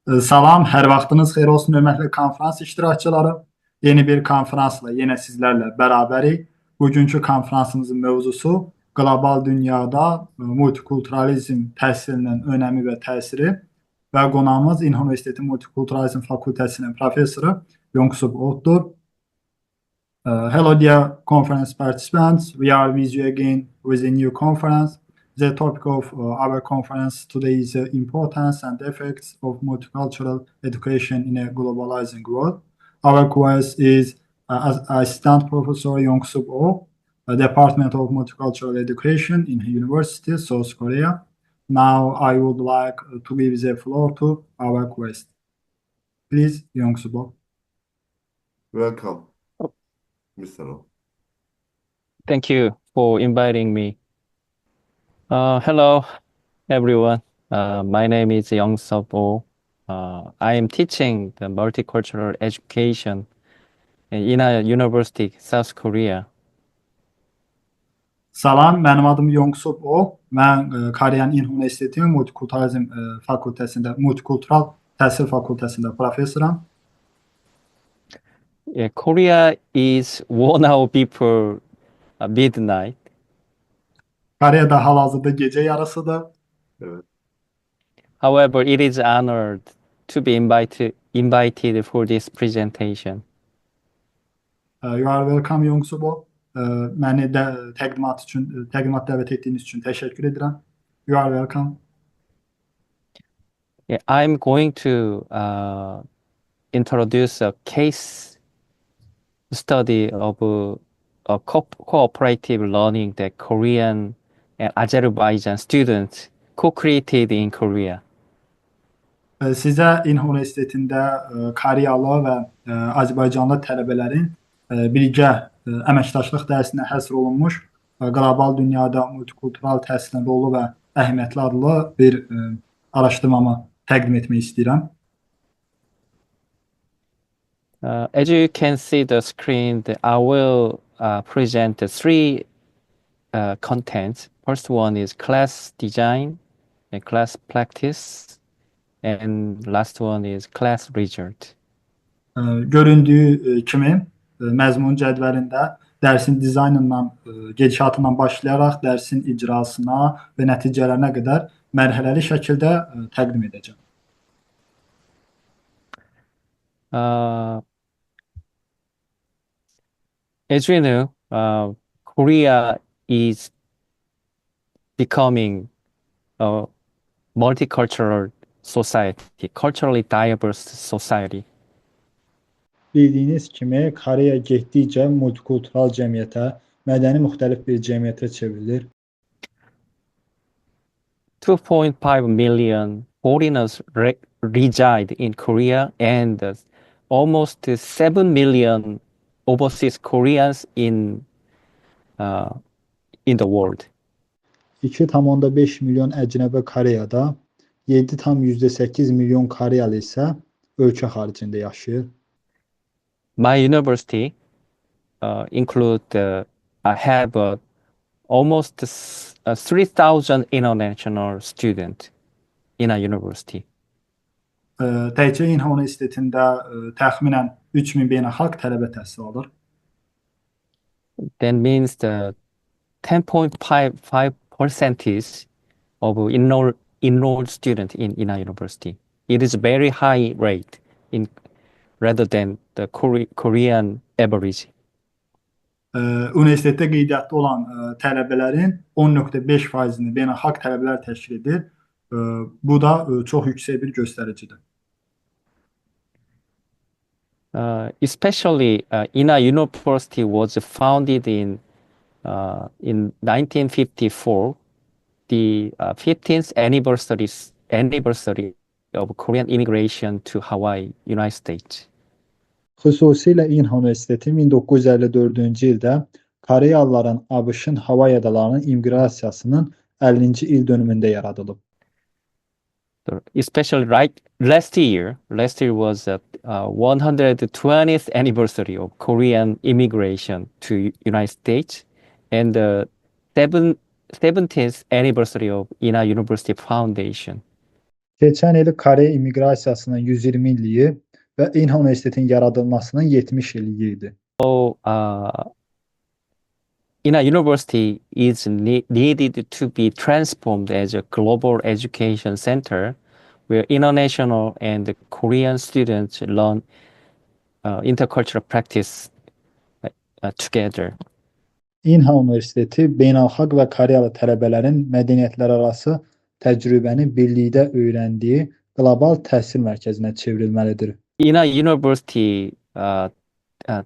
Salam, hər vaxtınız xeyir olsun hörmətli konfrans iştirakçıları. Yeni bir konfransla yenə sizlərlə bərabərik. Bugünkü konfransımızın mövzusu qlobal dünyada multikulturalizm təhsilinin önəmi və təsiri və qonağımız İnha Universiteti Multikulturalizm Fakültəsinin professoru Yongsub Otdur. Hello dear conference participants. We are with you again with a new conference. The topic of our conference today is the importance and effects of multicultural education in a globalizing world. Our guest is Assistant Professor Yongsub Oh, Department of Multicultural Education in University, South Korea. Now I would like to give the floor to our guest. Please, Yongsub Oh. Welcome, Mr. O. Thank you for inviting me. Hello, everyone. My name is Young Sub Oh. I am teaching the multicultural education in a university, South Korea. Salam, mənim adım Yongsub O. Mən Koreyanın İnha Universitetinin Multikulturalizm fakültəsində, Multikultural Təhsil fakültəsində professoram. Yeah, Korea is worn out before midnight. Koreyada hal-hazırda gecə yarısıdır. Evet. However, it is honored to be invited for this presentation. You are welcome Yongsub O. Məni də təqdimat dəvət etdiyiniz üçün təşəkkür edirəm. You are welcome. Yeah, I'm going to introduce a case study of a cooperative learning that Korean and Azerbaijan students co-created in Korea. Sizə İnha Universitetində Koreyalı və Azərbaycanlı tələbələrin birgə əməkdaşlıq dərsinə həsr olunmuş qlobal dünyada multikultural təhsilin rolu və əhəmiyyətli adlı bir araşdırmamı təqdim etmək istəyirəm. As you can see the screen, I will present the three contents. First one is class design and class practice, and last one is class result. Göründüyü kimi məzmun cədvəlində dərsin dizaynından, gedişatından başlayaraq dərsin icrasına və nəticələrinə qədər mərhələli şəkildə təqdim edəcəm. As you know, Korea is becoming a multicultural society, culturally diverse society. Bildiyiniz kimi Koreya getdikcə multikultural cəmiyyətə, mədəni müxtəlif bir cəmiyyətə çevrilir. 2.5 million foreigners reside in Korea, and almost 7 million overseas Koreans in the world. 2,5 milyon əcnəbi Koreyada, 7,8 milyon Koreyalı isə ölkə xaricində yaşayır. My university I have almost 3,000 international students in a university. Təkcə İnha Universitetində təxminən 3000 beynəlxalq tələbə təhsil alır. That means the 10.5% of enrolled students in a university. It is a very high rate rather than the Korean average. Universitetdə qeydiyyatda olan tələbələrin 10,5%-ni beynəlxalq tələbələr təşkil edir. Bu da çox yüksək bir göstəricidir. Especially INA University was founded in 1954, the 15th anniversary of Korean immigration to Hawaii, United States. Xüsusilə İnha Universiteti 1954-cü ildə Koreyalıların ABŞ-ın Havay adalarına immiqrasiyasının 50-ci il dönümündə yaradılıb. Especially last year was the 120th anniversary of Korean immigration to United States, and the 70th anniversary of INA University Foundation. Keçən il Koreya immiqrasiyasının 120 illiyi və İnha Universitetinin yaradılmasının 70 illiyi idi. So, Ina University is needed to be transformed as a global education center where international and Korean students learn intercultural practice together. İnha Universiteti beynəlxalq və Koreyalı tələbələrin mədəniyyətlərarası təcrübəni birlikdə öyrəndiyi qlobal təhsil mərkəzinə çevrilməlidir. Ina University, 11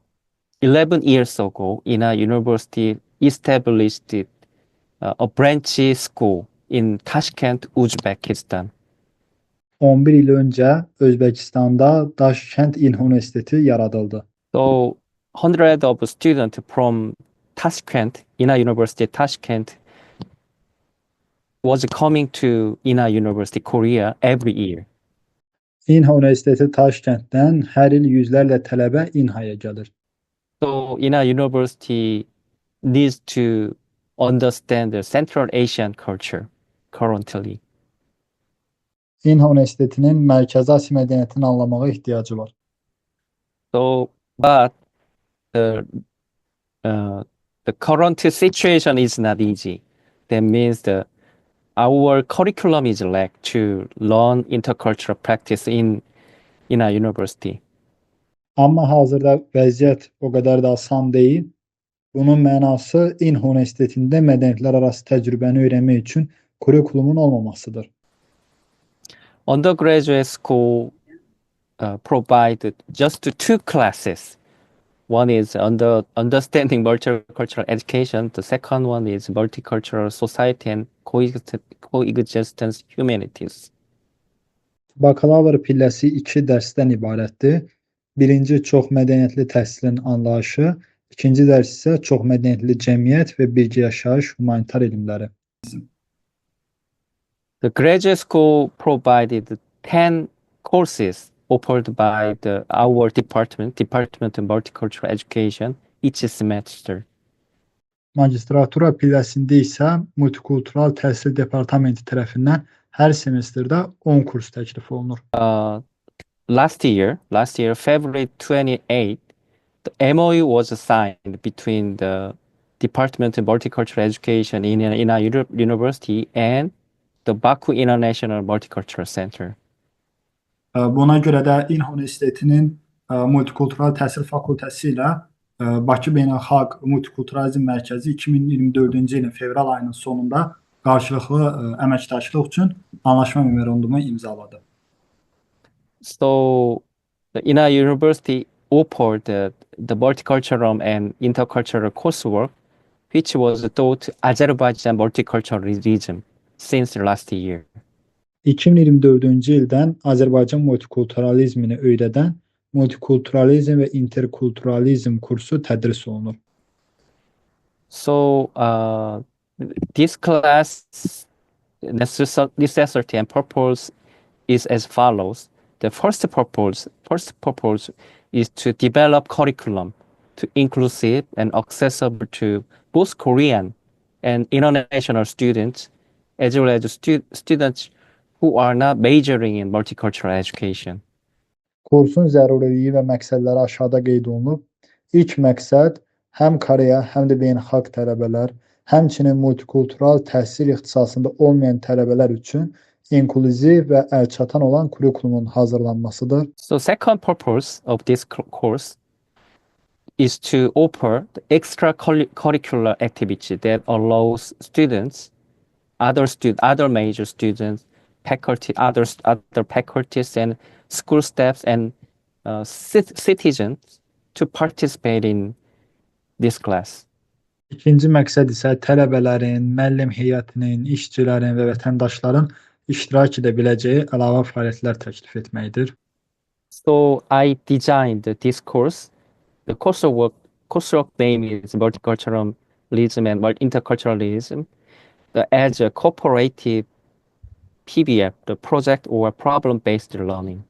years ago, Ina University established a branch school in Tashkent, Uzbekistan. 11 il öncə Özbəkistanda Daşkənd İnha Universiteti yaradıldı. So hundreds of students from Tashkent, Ina University Tashkent, was coming to Ina University Korea every year. İnha Universiteti Daşkənddən hər il yüzlərlə tələbə İnhaya gəlir. So Ina University needs to understand the Central Asian culture currently. İnha Universitetinin Mərkəzi Asiya mədəniyyətini anlamağa ehtiyacı var. So, but the current situation is not easy. That means our curriculum is lack to learn intercultural practice in Ina University. Amma hazırda vəziyyət o qədər də asan deyil. Bunun mənası İnha Universitetində mədəniyyətlərarası təcrübəni öyrənmək üçün kurikulumun olmamasıdır. Undergraduate school provide just two classes. One is understanding multicultural education. The second one is multicultural society and coexistence humanities. Bakalavr pilləsi 2 dərsdən ibarətdir. Birinci çox mədəniyyətli təhsilin anlayışı, ikinci dərs isə çox mədəniyyətli cəmiyyət və birgə yaşayış humanitar elmləri. The graduate school provided 10 courses offered by our Department of Multicultural Education each semester. Magistratura pilləsində isə Multikultural Təhsil Departamenti tərəfindən hər semestrdə 10 kurs təklif olunur. Last year, February 28, the MOU was signed between the Department of Multicultural Education in Ina University and the Baku International Multicultural Center. Buna görə də İnha Universitetinin Multikultural Təhsil Fakültəsi ilə Bakı Beynəlxalq Multikulturalizm Mərkəzi 2024-cü ilin fevral ayının sonunda qarşılıqlı əməkdaşlıq üçün anlaşma memorandumu imzaladı. So, the Ina University offered the multicultural and intercultural coursework, which was taught Azerbaijan multiculturalism since last year. 2024-cü ildən Azərbaycan multikulturalizmini öyrədən multikulturalizm və interkulturalizm kursu tədris olunur. So, this class necessity and purpose is as follows. The first purpose is to develop curriculum to inclusive and accessible to both Korean and international students, as well as students who are not majoring in multicultural education. Kursun zəruriliyi və məqsədləri aşağıda qeyd olunub. İlk məqsəd həm Koreya, həm də beynəlxalq tələbələr, həmçinin multikultural təhsil ixtisasında olmayan tələbələr üçün inklüziv və əlçatan olan kurikulumun hazırlanmasıdır. So second purpose of this course is to offer the extracurricular activity that allows students, other major students, faculty, other faculties and school staffs and citizens to participate in this class. İkinci məqsəd isə tələbələrin, müəllim heyətinin, işçilərin və vətəndaşların iştirak edə biləcəyi əlavə fəaliyyətlər təklif etməkdir. So I designed this course. The coursework name is Multiculturalism and Interculturalism as a cooperative PBF, the project or problem-based learning.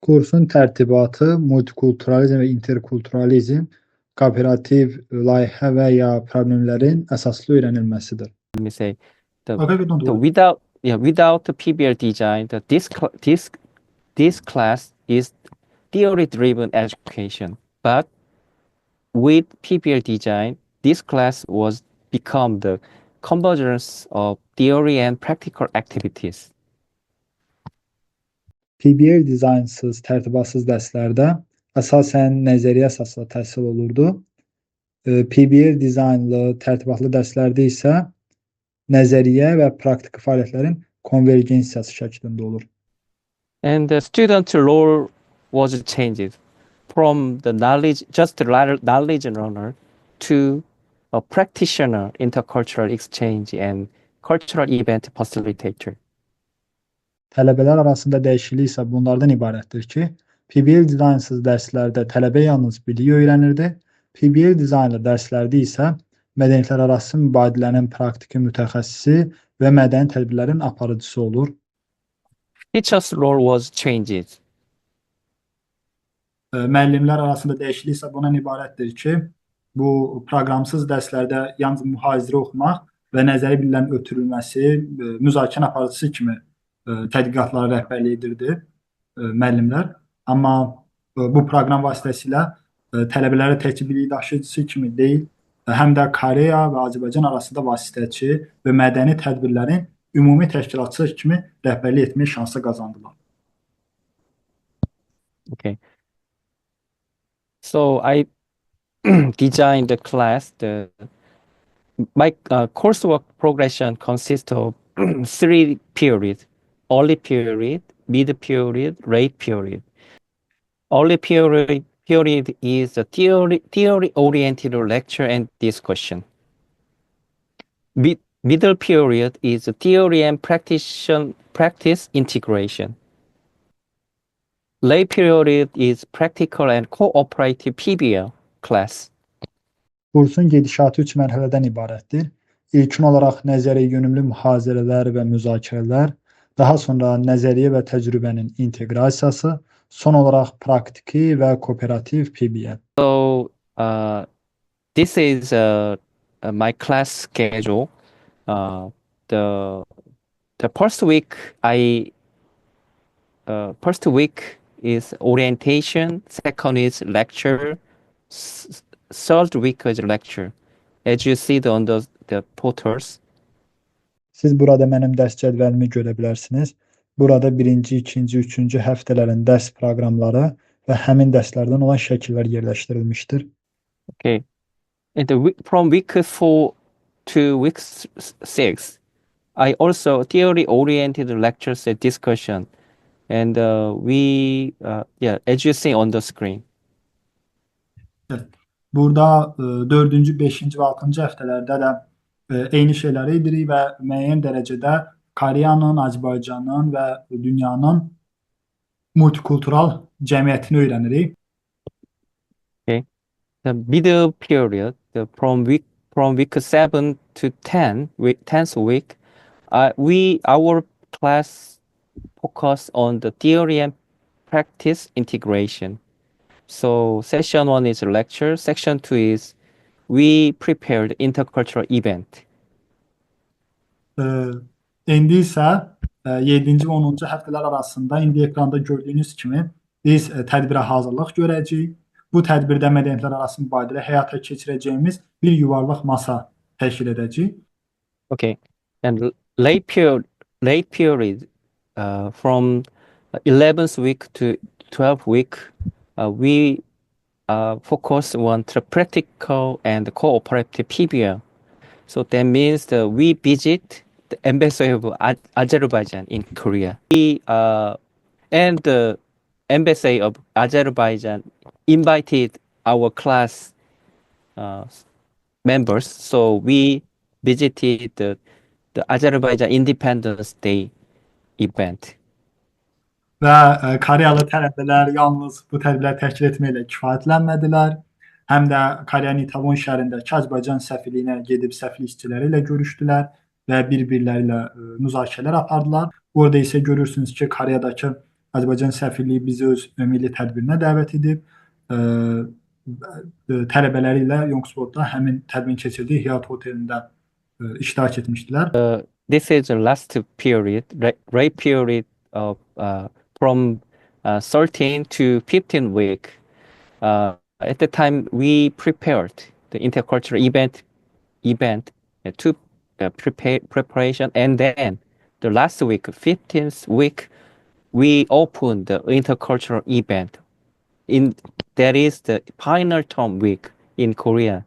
Kursun tərtibatı multikulturalizm və interkulturalizm, kooperativ layihə və ya problemlərin əsaslı öyrənilməsidir. Let me say, Okay, don't do it. without the PBL design, this class is theory-driven education. But with PBL design, this class was become the convergence of theory and practical activities. PBL dizaynsız, tərtibatsız dərslərdə əsasən nəzəriyyə əsaslı təhsil olurdu. PBL dizaynlı, tərtibatlı dərslərdə isə nəzəriyyə və praktiki fəaliyyətlərin konvergensiyası şəklində olur. And the student role was changed from the just knowledge learner to a practitioner, intercultural exchange and cultural event facilitator. Tələbələr arasında dəyişiklik isə bunlardan ibarətdir ki, PBL dizaynsız dərslərdə tələbə yalnız biliyi öyrənirdi, PBL dizaynlı dərslərdə isə mədəniyyətlər arası mübadilənin praktiki mütəxəssisi və mədəni tədbirlərin aparıcısı olur. Teacher's role was changed. Müəllimlər arasında dəyişiklik isə bundan ibarətdir ki, bu proqramsız dərslərdə yalnız mühazirə oxumaq və nəzəri bilgilərin ötürülməsi, müzakirə aparıcısı kimi tədqiqatlara rəhbərlik edirdi müəllimlər. Amma bu proqram vasitəsilə tələbələrə təkcə bilik daşıyıcısı kimi deyil, həm də Koreya və Azərbaycan arasında vasitəçi və mədəni tədbirlərin ümumi təşkilatçı kimi rəhbərlik etmək şansı qazandılar. Okay. So I designed the class. My coursework progression consists of 3 periods: early period, mid period, late period. Early period is a theory-oriented lecture and discussion. Middle period is a theory and practice integration. Late period is practical and cooperative PBL class. Kursun gedişatı 3 mərhələdən ibarətdir. İlkin olaraq nəzəri yönümlü mühazirələr və müzakirələr, daha sonra nəzəriyyə və təcrübənin inteqrasiyası, son olaraq praktiki və kooperativ PBL. So this is my class schedule. The first week first week is orientation, second is lecture, third week is lecture. As you see on the portals. Siz burada mənim dərs cədvəlimi görə bilərsiniz. Burada birinci, ikinci, üçüncü həftələrin dərs proqramları və həmin dərslərdən olan şəkillər yerləşdirilmişdir. Okay. And from week 4 to week 6, I also theory-oriented lectures and discussion. And as you see on the screen. Evet. Burada 4-cü, 5-ci və 6-cı həftələrdə də eyni şeyləri edirik və müəyyən dərəcədə Koreyanın, Azərbaycanın və dünyanın multikultural cəmiyyətini öyrənirik. Okay. The middle period, from week 7 to 10th week, our class focus on the theory and practice integration. So session 1 is a lecture, section 2 is we prepared intercultural event. İndi isə 7-ci və 10-cu həftələr arasında indi ekranda gördüyünüz kimi biz tədbirə hazırlıq görəcəyik. Bu tədbirdə mədəniyyətlər arası mübadilə həyata keçirəcəyimiz bir yuvarlaq masa təşkil edəcəyik. Okay. And late period from 11th week to 12th week, we focus on the practical and cooperative PBL. So that means that we visit the embassy of Azerbaijan in Korea. And the embassy of Azerbaijan invited our class members. So we visited the Azerbaijan Independence Day event. Və Koreyalı tələbələr yalnız bu tədbirləri təşkil etməklə kifayətlənmədilər. Həm də Koreyanın İtəvon şəhərindəki Azərbaycan səfirliyinə gedib səfirlik işçiləri ilə görüşdülər və bir-birləri ilə müzakirələr apardılar. Orada isə görürsünüz ki, Koreyadakı Azərbaycan səfirliyi bizi öz milli tədbirinə dəvət edib. Tələbələri ilə Yongsborgda həmin tədbirin keçirdiyi Hyatt otelində iştirak etmişdilər. this is the last period, right period of from 13 to 15 week. At the time, we prepared the intercultural event to preparation, and then the last week, 15th week, we opened the intercultural event. That is the final term week in Korea.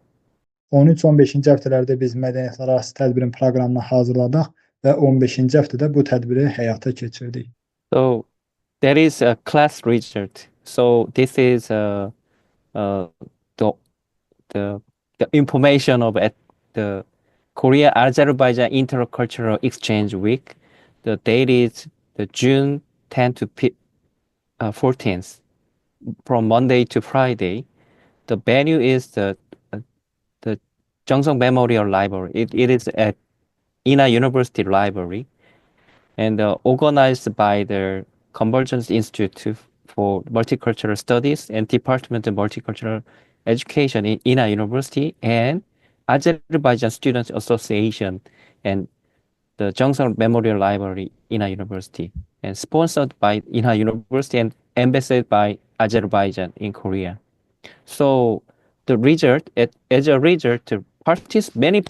13-15-ci həftələrdə biz mədəniyyətlərarası tədbirin proqramını hazırladıq və 15-ci həftədə bu tədbiri həyata keçirdik. So that is a class result. So this is the the information of at the Korea Azerbaijan Intercultural Exchange Week. The date is the June 10 to 14th, from Monday to Friday. The venue is the Jeongseong Memorial Library. It is at Ina University Library, and organized by the Convergence Institute for Multicultural Studies and Department of Multicultural Education in Ina University and Azerbaijan Students Association and the Jeongseong Memorial Library, Ina University, and sponsored by Ina University and ambassaded by Azerbaijan in Korea. So the result, as a result, many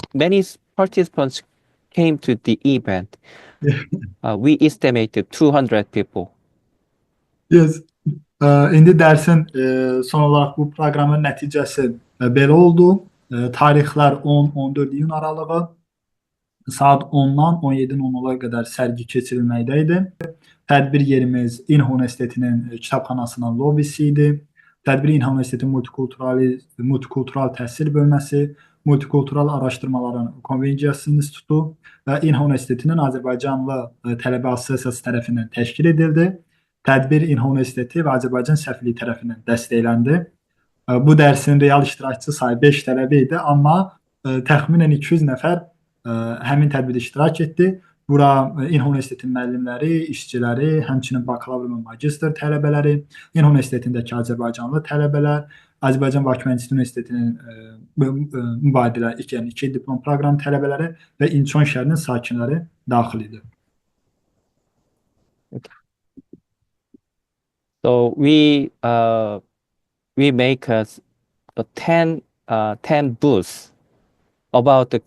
participants came to the event. We estimated 200 people. Yes. İndi dərsin son olaraq bu proqramın nəticəsi belə oldu. Tarixlər 10-14 iyun aralığı saat 10-dan 17:10-a qədər sərgi keçirilməkdə idi. Tədbir yerimiz İNHA Universitetinin kitabxanasının lobisi idi. Tədbir İNHA Universiteti Multikultural Təhsil Bölməsi, Multikultural Araşdırmaların Konvensiyası İnstitutu və İNHA Universitetinin Azərbaycanlı Tələbə Assosiasiyası tərəfindən təşkil edildi. Tədbir İNHA Universiteti və Azərbaycan səfirliyi tərəfindən dəstəkləndi. Bu dərsin real iştirakçı sayı 5 tələbə idi, amma təxminən 200 nəfər həmin tədbirdə iştirak etdi. Bura İNHA Universitetinin müəllimləri, işçiləri, həmçinin bakalavr və magistr tələbələri, İNHA Universitetindəki Azərbaycanlı tələbələr, Azərbaycan Bakı Mühəndislik Universitetinin mübadilə 2 diplom proqram tələbələri və İnçon şəhərinin sakinləri daxil idi. So we make 10 booths about the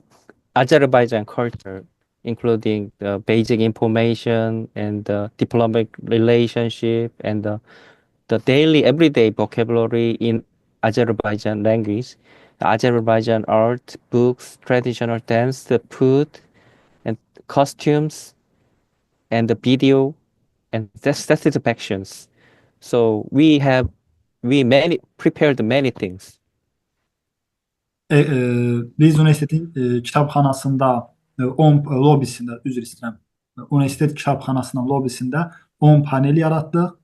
Azerbaijan culture, including the basic information and the diplomatic relationship and the daily everyday vocabulary in Azerbaijan language, Azerbaijan art, books, traditional dance, the food and costumes, and the video and satisfactions. So we prepared many things. Biz universitetin kitabxanasında lobisində, üzr istəyirəm. Universitet kitabxanasının lobisində 10 panel yaratdıq.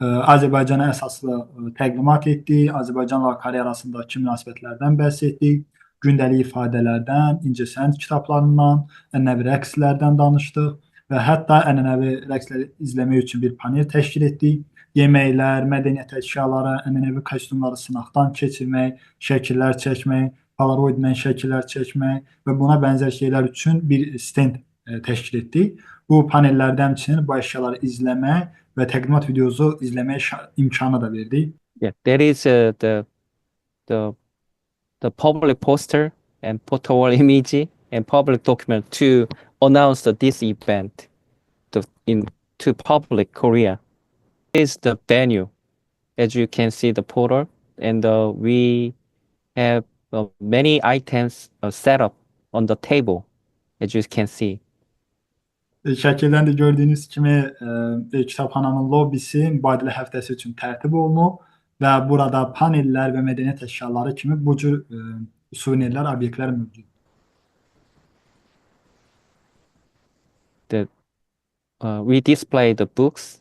Azərbaycana əsaslı təqdimat etdik. Azərbaycanla Koreya arasındakı münasibətlərdən bəhs etdik. Gündəlik ifadələrdən, incəsənət kitablarından, ənənəvi rəqslərdən danışdıq və hətta ənənəvi rəqsləri izləmək üçün bir panel təşkil etdik. Yeməklər, mədəniyyət əşyaları, ənənəvi kostyumları sınaqdan keçirmək, şəkillər çəkmək, polaroidlə şəkillər çəkmək və buna bənzər şeylər üçün bir stend təşkil etdik. Bu panellərdə həmçinin bu əşyaları izləmək və təqdimat videosu izləmək imkanı da verdik. Yeah, there is the public poster and photo wall image and public document to announce this event to public Korea. This is the venue, as you can see the portal, and we have many items set up on the table, as you can see. Şəkildən də gördüyünüz kimi kitabxananın lobisi mübadilə həftəsi üçün tərtib olunub və burada panellər və mədəniyyət əşyaları kimi bu cür suvenirlər, obyektlər mövcud. We display the books.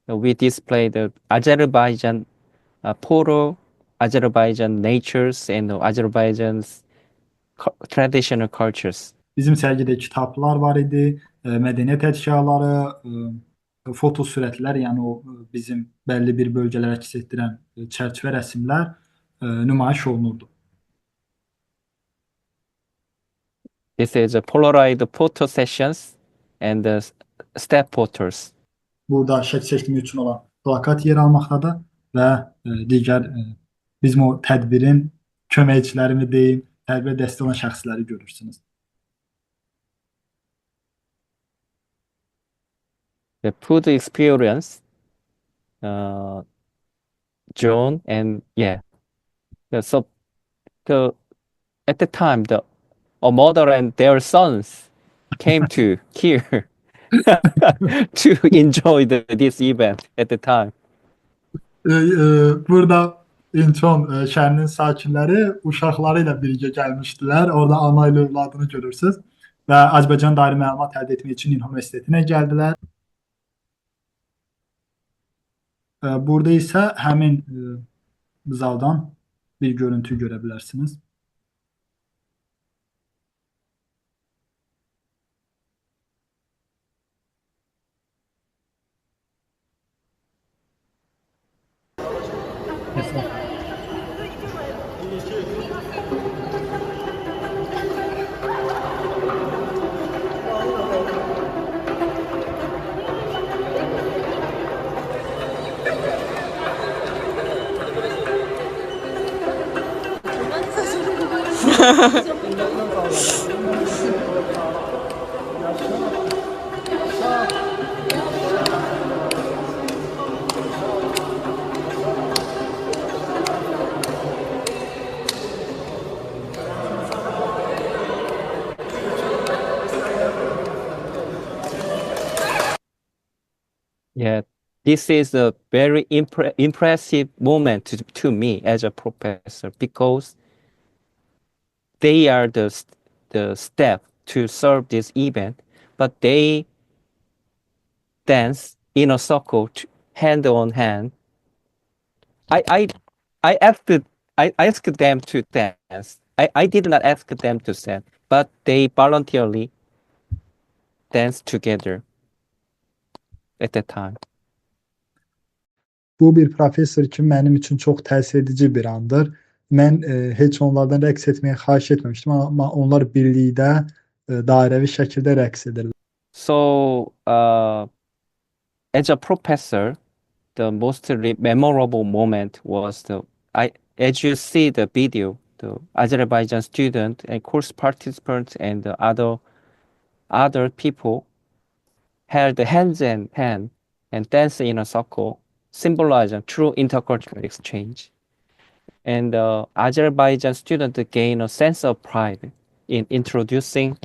We display the Azerbaijan photo, Azerbaijan natures, and Azerbaijan's traditional cultures. Bizim sərgidə kitablar var idi, mədəniyyət əşyaları, foto sürətlər, yəni o bizim bəlli bir bölgələrə əks etdirən çərçivə rəsmlər nümayiş olunurdu. This is a Polaroid photo sessions and the step photos. Burada şəkil seçimi üçün olan plakat yer almaqdadır və digər bizim o tədbirin köməkçilərimi deyim, tədbirə dəstək olan şəxsləri görürsünüz. The food experience, John and yeah. So at the time a mother and their sons came to here to enjoy this event at the time. Burada İnçon şəhərinin sakinləri uşaqları ilə birgə gəlmişdilər. Orada ana ilə övladını görürsüz və Azərbaycan dair məlumat əldə etmək üçün İnha Universitetinə gəldilər. Burada isə həmin zaldan bir görüntü görə bilərsiniz. Yeah, this is a very impressive moment to me as a professor because they are the staff to serve this event, but they dance in a circle, hand on hand. I asked them to dance. I did not ask them to sing, but they voluntarily danced together at that time. Bu bir professor üçün mənim üçün çox təsir edici bir andır. Mən heç onlardan rəqs etməyə xahiş etməmişdim, amma onlar birlikdə dairəvi şəkildə rəqs edirlər. So, as a professor, the most memorable moment was as you see the video, the Azerbaijan student and course participants and the other people held hands in hand and dance in a circle, symbolizing true intercultural exchange. And Azerbaijan students gain a sense of pride in introducing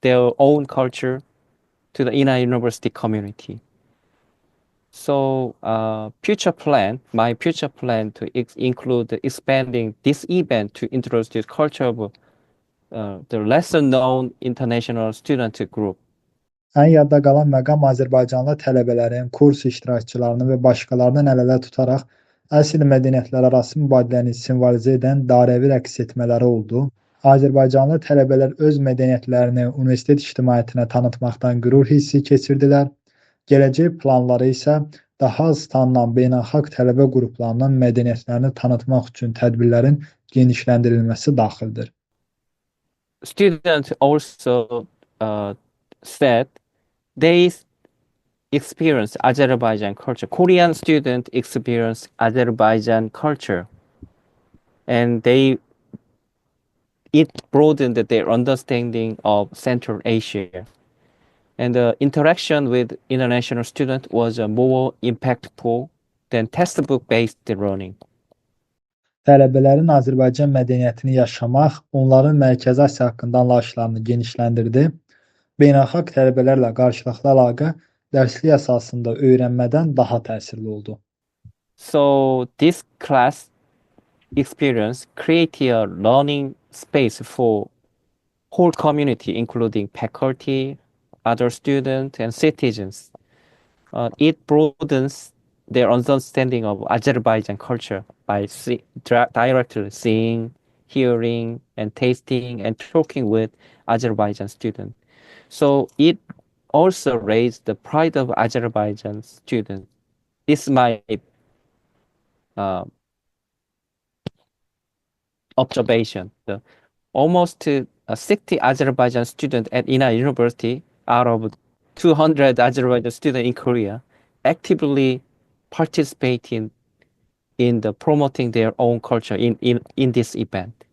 their own culture to the INA University community. So my future plan to include expanding this event to introduce the culture of the lesser known international student group. Ən yadda qalan məqam Azərbaycanlı tələbələrin, kurs iştirakçılarının və başqalarının əl-ələ tutaraq əsl mədəniyyətlər arası mübadiləni simvolizə edən dairəvi rəqs etmələri oldu. Azərbaycanlı tələbələr öz mədəniyyətlərini universitet ictimaiyyətinə tanıtmaqdan qürur hissi keçirdilər. Gələcək planları isə daha az tanınan beynəlxalq tələbə qruplarının mədəniyyətlərini tanıtmaq üçün tədbirlərin genişləndirilməsi daxildir. Students also said they experience Azerbaijan culture. Korean students experience Azerbaijan culture, and it broadened their understanding of Central Asia. And the interaction with international students was more impactful than textbook-based learning. Tələbələrin Azərbaycan mədəniyyətini yaşamaq, onların Mərkəzi Asiya haqqında anlayışlarını genişləndirdi. Beynəlxalq tələbələrlə qarşılıqlı əlaqə dərslik əsasında öyrənmədən daha təsirli oldu. So this class experience created a learning space for whole community, including faculty, other students, and citizens. It broadens their understanding of Azerbaijan culture by directly seeing, hearing, and tasting, and talking with Azerbaijan students. So it also raised the pride of Azerbaijan students. This is my observation. Almost 60 Azerbaijan students at INA University out of 200 Azerbaijan students in Korea actively participating in the promoting their own culture in this event.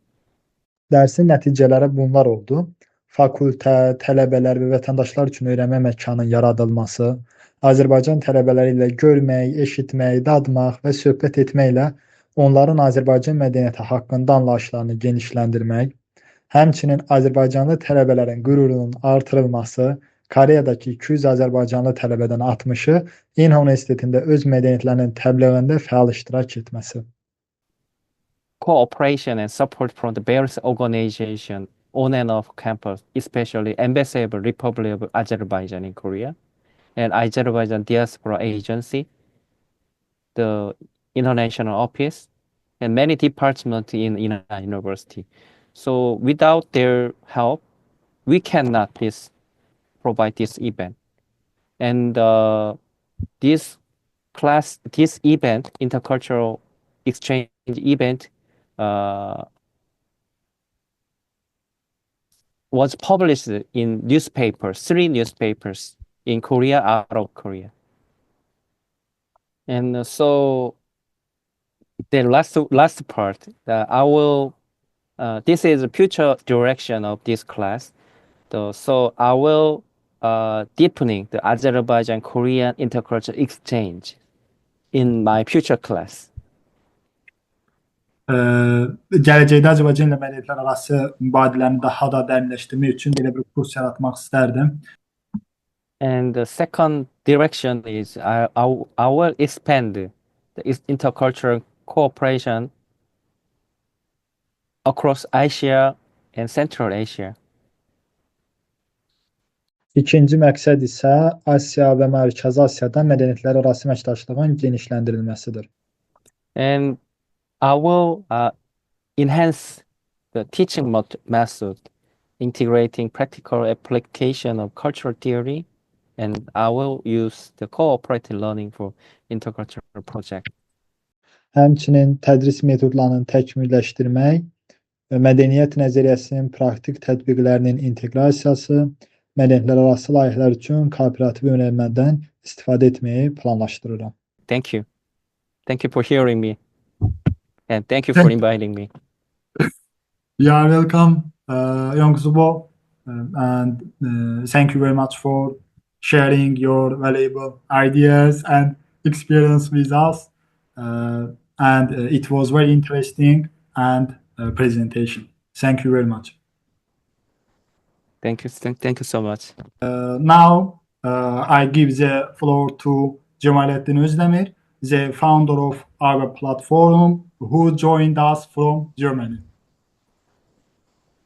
Dərsin nəticələri bunlar oldu. Fakültə, tələbələr və vətəndaşlar üçün öyrənmə məkanının yaradılması, Azərbaycan tələbələri ilə görmək, eşitmək, dadmaq və söhbət etməklə onların Azərbaycan mədəniyyəti haqqında anlayışlarını genişləndirmək, həmçinin Azərbaycanlı tələbələrin qürurunun artırılması, Koreyadakı 200 Azərbaycanlı tələbədən 60-ı İnha Universitetində öz mədəniyyətlərinin təbliğində fəal iştirak etməsi. Cooperation and support from the various organizations on and off campus, especially Embassy of the Republic of Azerbaijan in Korea and Azerbaijan Diaspora Agency, the International Office, and many departments in university. So without their help, we cannot provide this event. And this event, intercultural exchange event, was published in newspapers, 3 newspapers in Korea, out of Korea. And so the last part, this is the future direction of this class. So I will deepening the Azerbaijan-Korean intercultural exchange in my future class. Gələcəkdə Azərbaycan ilə mədəniyyətlər arası mübadiləni daha da dərinləşdirmək üçün belə bir kurs yaratmaq istərdim. And the second direction is I will expand the intercultural cooperation across Asia and Central Asia. İkinci məqsəd isə Asiya və Mərkəzi Asiyada mədəniyyətlər arası əməkdaşlığın genişləndirilməsidir. And I will enhance the teaching method, integrating practical application of cultural theory, and I will use the cooperative learning for intercultural project. Həmçinin tədris metodlarını təkmilləşdirmək, mədəniyyət nəzəriyyəsinin praktik tətbiqlərinin inteqrasiyası, mədəniyyətlər arası layihələr üçün kooperativ öyrənmədən istifadə etməyi planlaşdırıram. Thank you. Thank you for hearing me. And thank you for inviting me. You are welcome, Young-Subo, and thank you very much for sharing your valuable ideas and experience with us. And it was very interesting and presentation. Thank you very much. Thank you so much. Now I give the floor to Cemalettin Özdemir, the founder of our platform, who joined us from Germany.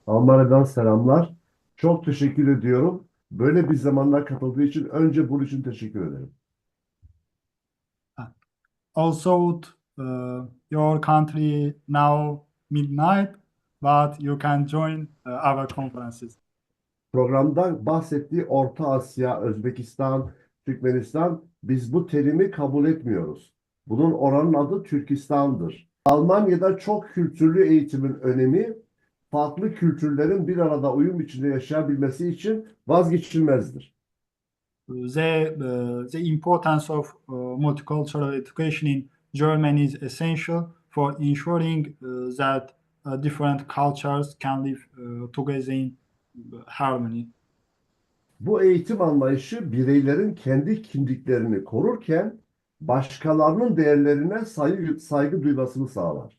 Almanya'dan selamlar. Çok teşekkür ediyorum. Böyle bir zamanda katıldığı için önce bunun için teşekkür ederim. Also, your country now midnight, but you can join our conferences. Programda bahsettiği Orta Asya, Özbekistan, Türkmenistan, biz bu terimi kabul etmiyoruz. Bunun oranın adı Türkistan'dır. Almanya'da çok kültürlü eğitimin önemi, farklı kültürlerin bir arada uyum içinde yaşayabilmesi için vazgeçilmezdir. The importance of multicultural education in Germany is essential for ensuring that different cultures can live together in harmony. Bu eğitim anlayışı bireylerin kendi kimliklerini korurken başkalarının değerlerine saygı duymasını sağlar.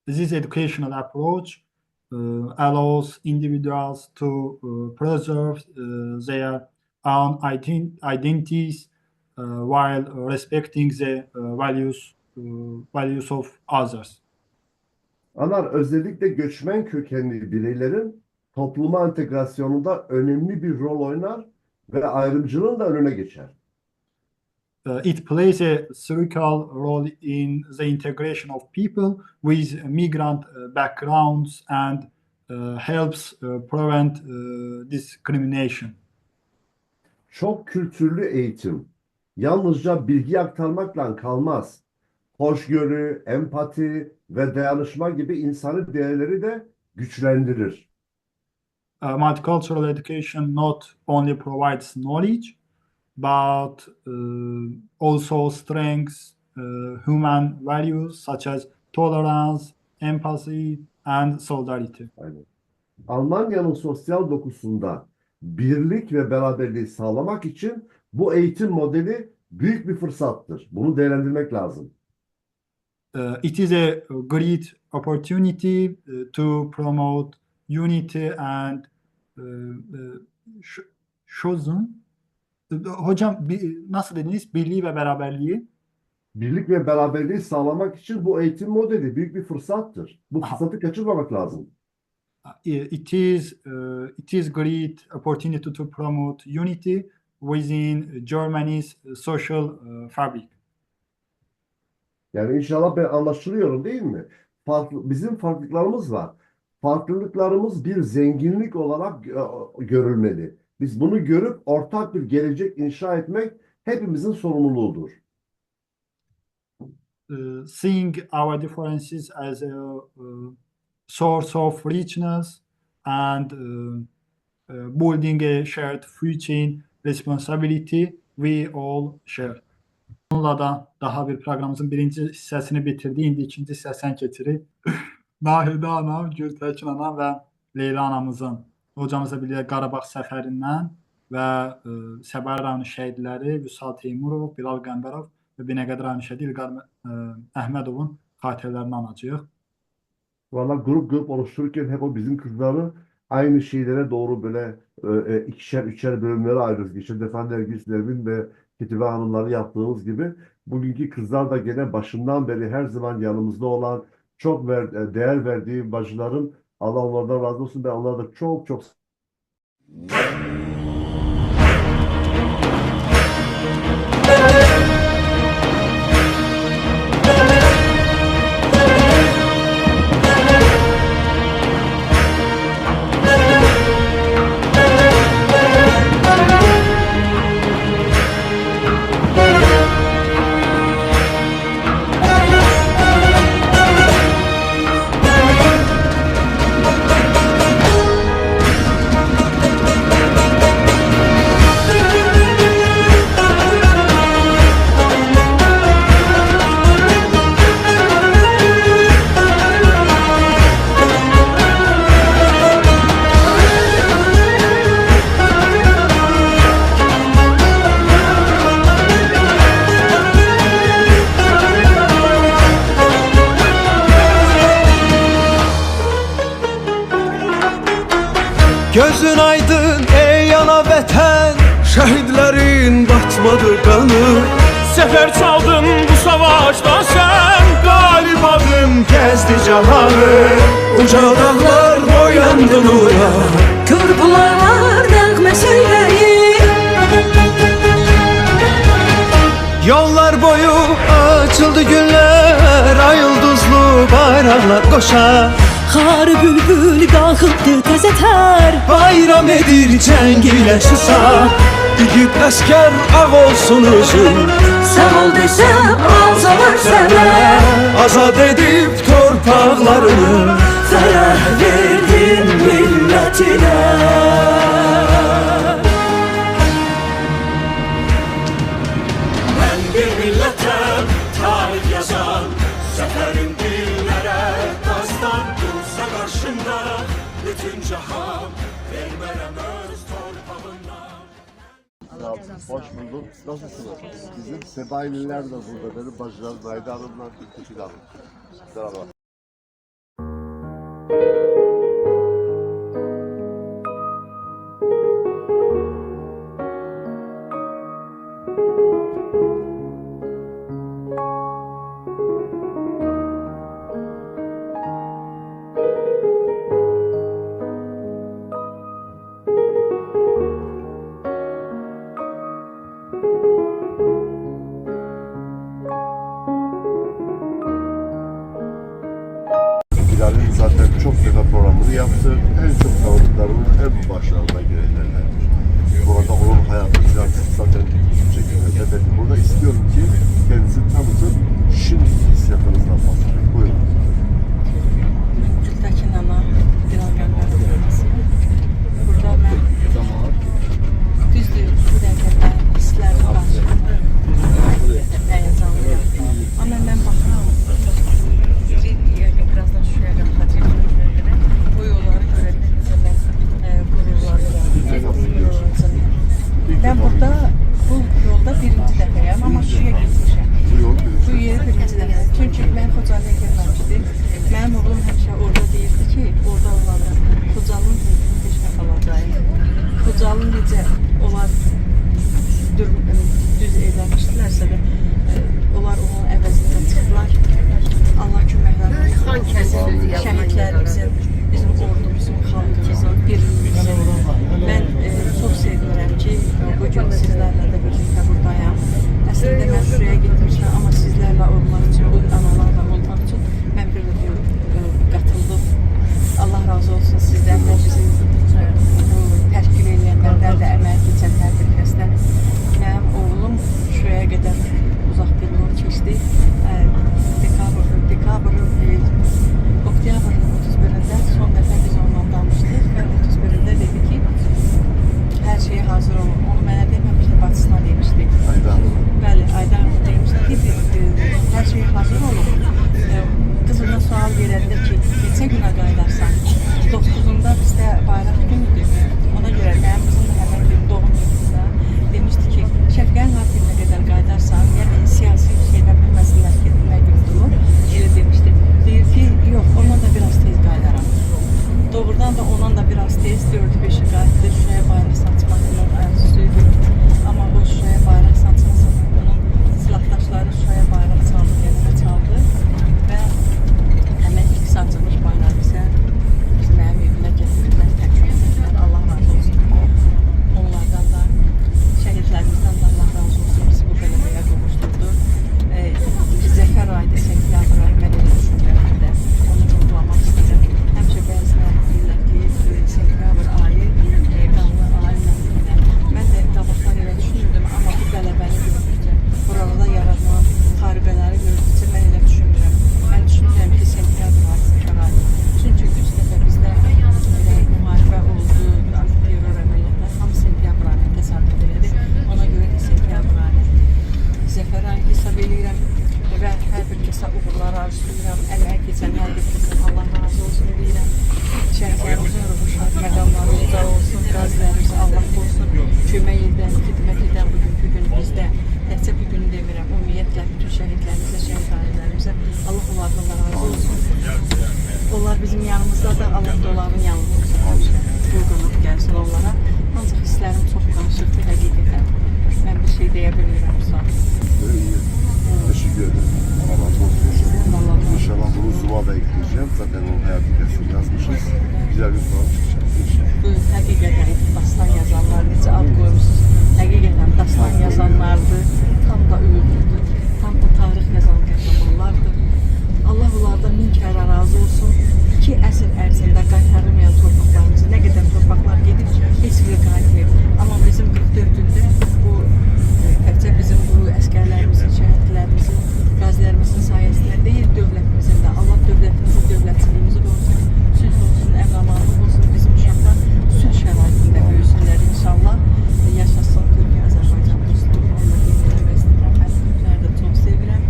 This educational approach allows individuals to preserve their own identities while respecting the values of others. Onlar özellikle göçmen kökenli bireylerin topluma entegrasyonunda önemli bir rol oynar ve ayrımcılığın da önüne geçer. It plays a critical role in the integration of people with migrant backgrounds and helps prevent discrimination. Çok kültürlü eğitim yalnızca bilgi aktarmakla kalmaz. Hoşgörü, empati ve dayanışma gibi insani değerleri de güçlendirir. multicultural education not only provides knowledge, but also strengthens human values such as tolerance, empathy, and solidarity. Aynen. Almanya'nın sosyal dokusunda birlik ve beraberliği sağlamak için bu eğitim modeli büyük bir fırsattır. Bunu değerlendirmek lazım. It is a great opportunity to promote unity and chosen. Hocam nasıl dediniz? Birliği ve beraberliği. Birlik ve beraberliği sağlamak için bu eğitim modeli büyük bir fırsattır. Bu fırsatı kaçırmamak lazım. It is great opportunity to promote unity within Germany's social fabric. Yani inşallah ben anlaşılıyorum değil mi? Bizim farklılıklarımız var. Farklılıklarımız bir zenginlik olarak görülmeli. Biz bunu görüp ortak bir gelecek inşa etmek hepimizin sorumluluğudur. Seeing our differences as a source of richness and building a shared future responsibility we all share. Bununla da daha bir programımızın birinci hissəsini bitirdik. İndi ikinci hissəsinə keçirik. Nahide anam, Gültekin anam və Leyla anamızın hocamıza birlikdə Qarabağ səfərindən və Səbəri rayonu şəhidləri Vüsal Teymurov, Bilal Qəmbərov və Binəqədi rayonu şəhidi İlqar Əhmədovun xatirələrini anacağıq. Valla grup oluştururken hep o bizim kızları aynı şeylere doğru böyle ikişer üçer bölümlere ayırıyoruz. Geçen defa Nergis Nevin ve Ketibe Hanımları yaptığımız gibi bugünkü kızlar da gene başından beri her zaman yanımızda olan çok değer verdiğim bacılarım. Allah onlardan razı olsun. Ben onlara da çok çok Gözün aydın ey ana vətən, şəhidlərin batmadı qanı. Səfər çaldın bu savaşda sən, qalib adın gəzdi cahanı. Uca dağlar boyandı nura, Kör bulaqlar nəğmə söyləyir. yollar boyu açıldı günlər, ay ulduzlu bayraqlar qoşar. Xarı bülbül qalxıbdı təzə tər. Bayram edir cəng ilə susar, igid əskər ağ olsun özün. Sağ ol desəm alsalar sənə, Azad edib torpaqlarını, fərəh verdin millətinə. mən bir millətəm, tarix yazan, səfərim dillərə dastan dursa qarşımda, bütün cahan vermərəm öz torpağından. hoş bulduk. Nasılsınız? Bizim Sebaililer de burada. Benim bacılarım Nayda Hanım'la Gültekin Hanım. Merhaba. Bilal'in zaten çok defa programını yaptı. En çok tanıdıklarının en başlarına gelenlerdir. Burada onun hayatı zaten çekilmez. Evet, burada istiyorum ki kendisini tanıtın. Şimdi hissiyatınızdan bahsedin. Buyurun. Gültekin ana, Bilal Qəmbərov. Çünki mən Xocalıya gəlməmişdim. Mənim oğlum həmişə orada deyirdi ki, orada olanda Xocalının peşə qalacağım. Xocalını necə onlar düz eləmişdilərsə də onlar onun əvəzində çıxdılar. Allah köməklərini şəhidlərimizin, bizim ordumuzun, xalqımızın, birliğimizin. Mən çox sevinirəm ki, bugün sizlərlə də birlikdə buradayam. Əslində mən şuraya getmişəm, amma sizlərlə olmaq üçün, bu analarla olmaq üçün mən bir qatıldım. Allah razı olsun sizdən də, bizi təşkil edənlərdən də, əmək keçən hər bir kəsdən. Mənim oğlum şuraya qədər uzaq bir yol keçdi. Oktyabrın 31-də son dəfə biz onunla danışdıq və 31-də dedi ki, hər şeyə hazır olun. Onu mənə deməmişdi, bacısına demişdi. Bəli, Aydan demişdi ki, hər şeyə hazır olun. Qızımdan sual verəndə ki, neçə günə qayıdarsan? 9-unda bizdə bayraq günüdür. Ona görə mənim qızım da həmən gün doğum günündə demişdi ki, Şəfqənin hafiflə qədər qayıdarsan, yəni siyasi şeydən bilməsinlər ki, nə gündür, elə demişdi. Deyir ki, yox, ondan da biraz tez qayıdaram. Doğrudan da ondan da biraz tez 4-5'i qayıtdı, şuraya bayraq saçmasının arzusuydu. Amma o şuraya bayraq saçmasın, onun silahdaşları şuraya bayraq çaldı, yerine çaldı və həmən ilk saçılmış bayraq isə mənim evimə gətirilən təkrar edilən. Allah razı olsun. Onlardan da, şəhidlərimizdən də Allah razı olsun, bizi bu qələbəyə qovuşdurdu. Zəfər aydı, sentyabr ayı, mən elə düşünürəm də, onu vurgulamaq istəyirəm. Həmişə bəziləri deyirlər ki, sentyabr ayı, qanlı ayla deyirlər. Mən də qabaqlar elə düşünürdüm, amma bu qələbəni gördükcə, buralarda yaradılan xaribələri gördükcə mən elə düşünürəm. Mən düşünürəm ki, sentyabr ayı, zəfər ayı. Çünki 3 dəfə bizdə müharibə oldu, terror əməliyyatlar, hamı sentyabr ayına təsadüf elədi. Ona görə də sentyabr ayı, zəfər ayı hesab edirəm. Və hər bir kəsə uğurlar arzulayıram, əməyə keçən hər bir kəsə Allah razı olsun deyirəm. Şəhidlərimizin ruhu şad, məqamları uca olsun, qazilərimizə Allah olsun, kömək edən, xidmət edən bugünkü gün bizdə, təkcə bu günü demirəm, ümumiyyətlə bütün şəhidlərimizə, şəhid ailərimizə Allah onlardan razı olsun. Onlar bizim yanımızda da, Allah da onların yanında olsun, həmişə qulqulub gəlsin onlara. Ancaq hisslərim çox qarışıqdır həqiqətən. Mən bir şey deyə bilmirəm, sağ olun. Teşekkür ederim. Allah razı olsun. İnşallah bunu Zuva da ekleyeceğim. Zaten onun hayat hikayesini yazmışız. Güzel bir soru çıkacak inşallah. Bu həqiqətən dastan yazanlar, necə ad qoymuşsunuz, həqiqətən dastan yazanlardır, tam da öyüdürdür, tam da tarix yazan qəhrəmanlardır. Allah onlardan min kərə razı olsun. 2 əsr ərzində qaytarılmayan torpaqlarımızı, nə qədər torpaqlar gedib, heç biri qayıtmayıb. Amma bizim 44-ündə bu təkcə bizim bu əskərlərimizin, şəhidlərimizin, qazilərimizin sayəsində deyil, dövlətimizin də. Allah dövlətimizi, dövlətçiliyimizi qorusun, sülh olsun, əmramanlıq olsun, bizim uşaqlar sülh şəraitində böyüsünlər inşallah. Yaşasın Türkiyə, Azərbaycan dostluğu, onunla qeyd istəyirəm. Mən Türkləri də çox sevirəm.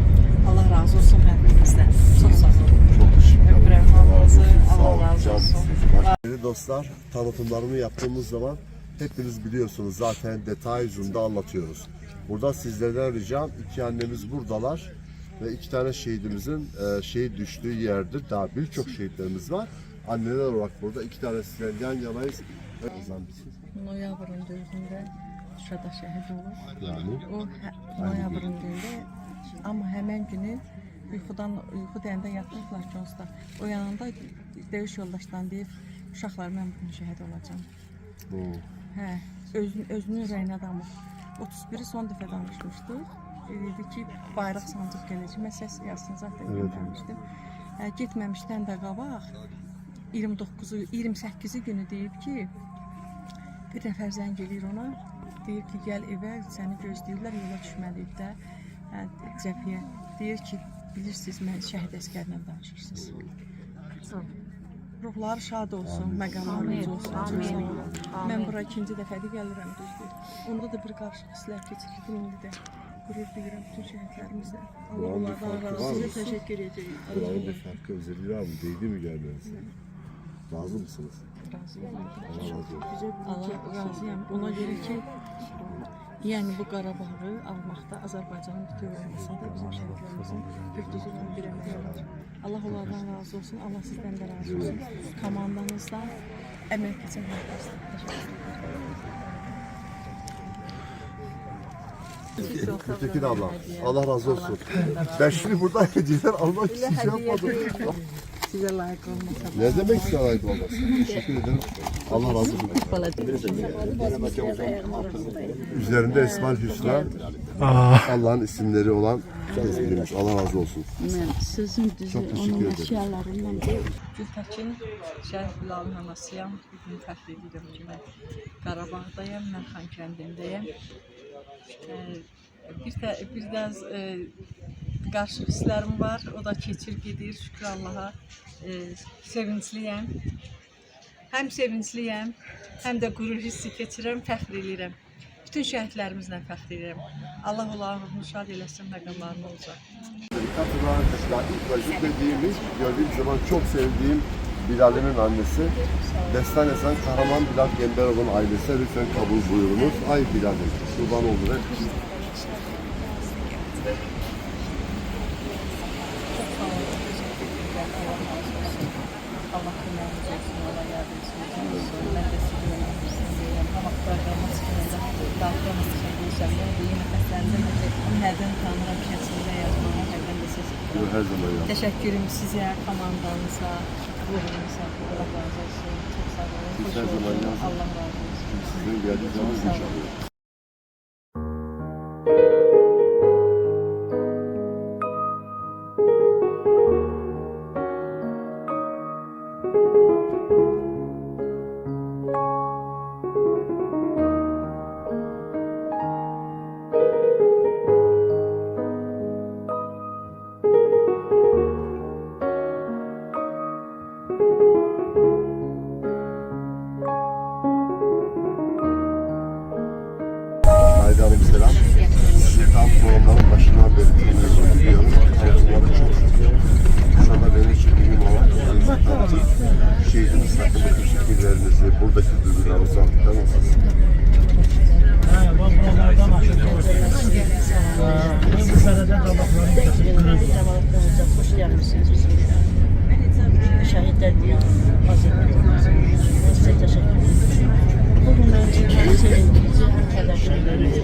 Allah razı olsun hər birimizdən. Çox sağ olun. Çok teşekkür ederim. Öpürəm hamınızı. Allah Sağ razı olun. olsun. Değerli dostlar, tanıtımlarını yaptığımız zaman hepiniz biliyorsunuz zaten detay yüzünde anlatıyoruz. Burada sizlerden ricam, 2 annemiz buradalar ve 2 tane şehidimizin şehit düştüğü yerdir. Daha birçok şehitlerimiz var. Anneler olarak burada 2 tanesiyle yan yanayız. Noyabrın 4-ündə Şuşada şəhid olur. Yani O noyabrın 4-ündə, amma həmən günü yuxu deyəndə yatmışlar Consda. O yanında döyüş yoldaşdan deyib, uşaqlar mən bugün şəhid olacağım. Hə, özünün ürəyinə damır. 31'i son dəfə danışmışdıq. Dedi ki, bayraq sancıb gələcək. Mən səs yazsın zaten göndərmişdim. Getməmişdən də qabaq 28-i günü deyib ki, bir nəfər zəng edir ona. Deyir ki, gəl evə, səni gözləyirlər, yola düşməliyib də cəbhəyə. Deyir ki, bilirsiniz, mən şəhid əskərlə danışırsınız. Ruhları şad olsun, məqamlarınız olsun. Mən bura 2-ci dəfədir gəlirəm, düzdür. Onda da bir qarışıq hisslər keçirdim, indi də qürur duyuram bütün şəhidlərimizlə. Allah onlardan razı olsun, təşəkkür edəcəyim. Buranın bir farkı özelliği var mı? Değdi mi gelmenize? Razı mısınız? Razıyam. Allah razı olsun. Allah razıyam. Ona görə ki, Yəni bu Qarabağı almaqda Azərbaycanın bütün olmasa da bizim şəhidlərimizin güclüyünün bir əməyi var. Allah onlardan razı olsun, Allah sizdən də razı olsun. Komandanızdan, əmək keçən herkəsdən. Tekin abla, Allah razı olsun. Ben şimdi burada hediyeler almak için şey yapmadım. Sizə layiq olmasa da. Ne demek size layık olmaz? Teşekkür ederim. Allah razı olsun. Üzerinde Esma-ül Hüsna, Allah'ın isimleri olan tezgahımız. Allah razı olsun. Mən sözün düzü Çok teşekkür onun ederim. əşyalarından Gültəkin Şərif Bilalın anasıyam. Bugün fəxr edirəm ki, mən Qarabağdayım, mən Xankəndindəyəm. Bir də qarşı hisslərim var, o da keçir gedir, şükür Allaha. Sevincliyəm. Həm sevincliyəm, həm də qürur hissi keçirəm, fəxr edirəm. Bütün şəhidlərimizlə fəxr edirəm. Allah onların ruhunu şad eləsin, məqamlarını olacaq. Katılan ilk vazifediğimiz, gördüğüm zaman çok sevdiğim Bilal'imin annesi. Destan Esen Kahraman Bilal Gemberov'un ailesi lütfen kabul buyurunuz. Ay Bilal'im, kurban olur hep. Allah köməyiniz olsun, Allah yardımcınız olsun. Mən də sizin yanınızdayım. Hamaklarımız kimində daxilimiz çəkmişəm. Yeni nəfəslərində hərdən tanıram şəklində yazmağa, hərdən də siz. Her zaman ya. Təşəkkürüm sizə, komandanıza, ruhunuza, Allah razı olsun. Çox sağ olun. Siz Xoş her zaman olun. yazın. Allah razı olsun. Sizin geldiği zaman inşallah. Haydi Hanım selam. Sizi tam programların başından beri tanıyorum, biliyorum. Tanıtımları çok şükür. Şu anda benim için mühim olan şehidimiz hakkındaki fikirlerinizi, buradaki duygularınızı aldıktan nasılsınız? Hoş gelmişsiniz. Şehitler diye size teşekkür ederim. Bugün önce hem sevindirici hem kederlendirici.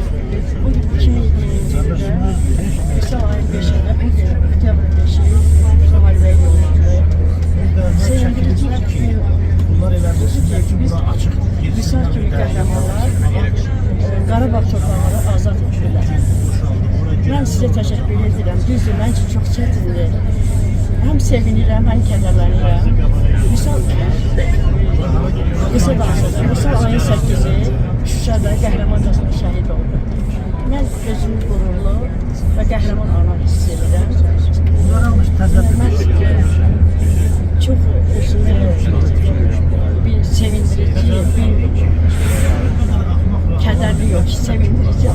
Bugün 2020 yılında Nisan ayın 5'inde bugün Oktyabr 5'i muharebeye yollandı. Sevindirici çünkü biz Nisan kimi kahramanlar Qarabağ torpaqları azad etdilər. Mən sizə təşəkkür edirəm. Düzdür, mən üçün çox çətindir. Həm sevinirəm, həm kədərlənirəm. Misal, qısa danışacağım. Misal ayın 8-i Şuşada qəhrəmancasına şəhid oldu. Mən özümü qürurlu və qəhrəman ana hiss edirəm. Mən çox özümü bir sevindirici, bir kədərli yox, sevindirici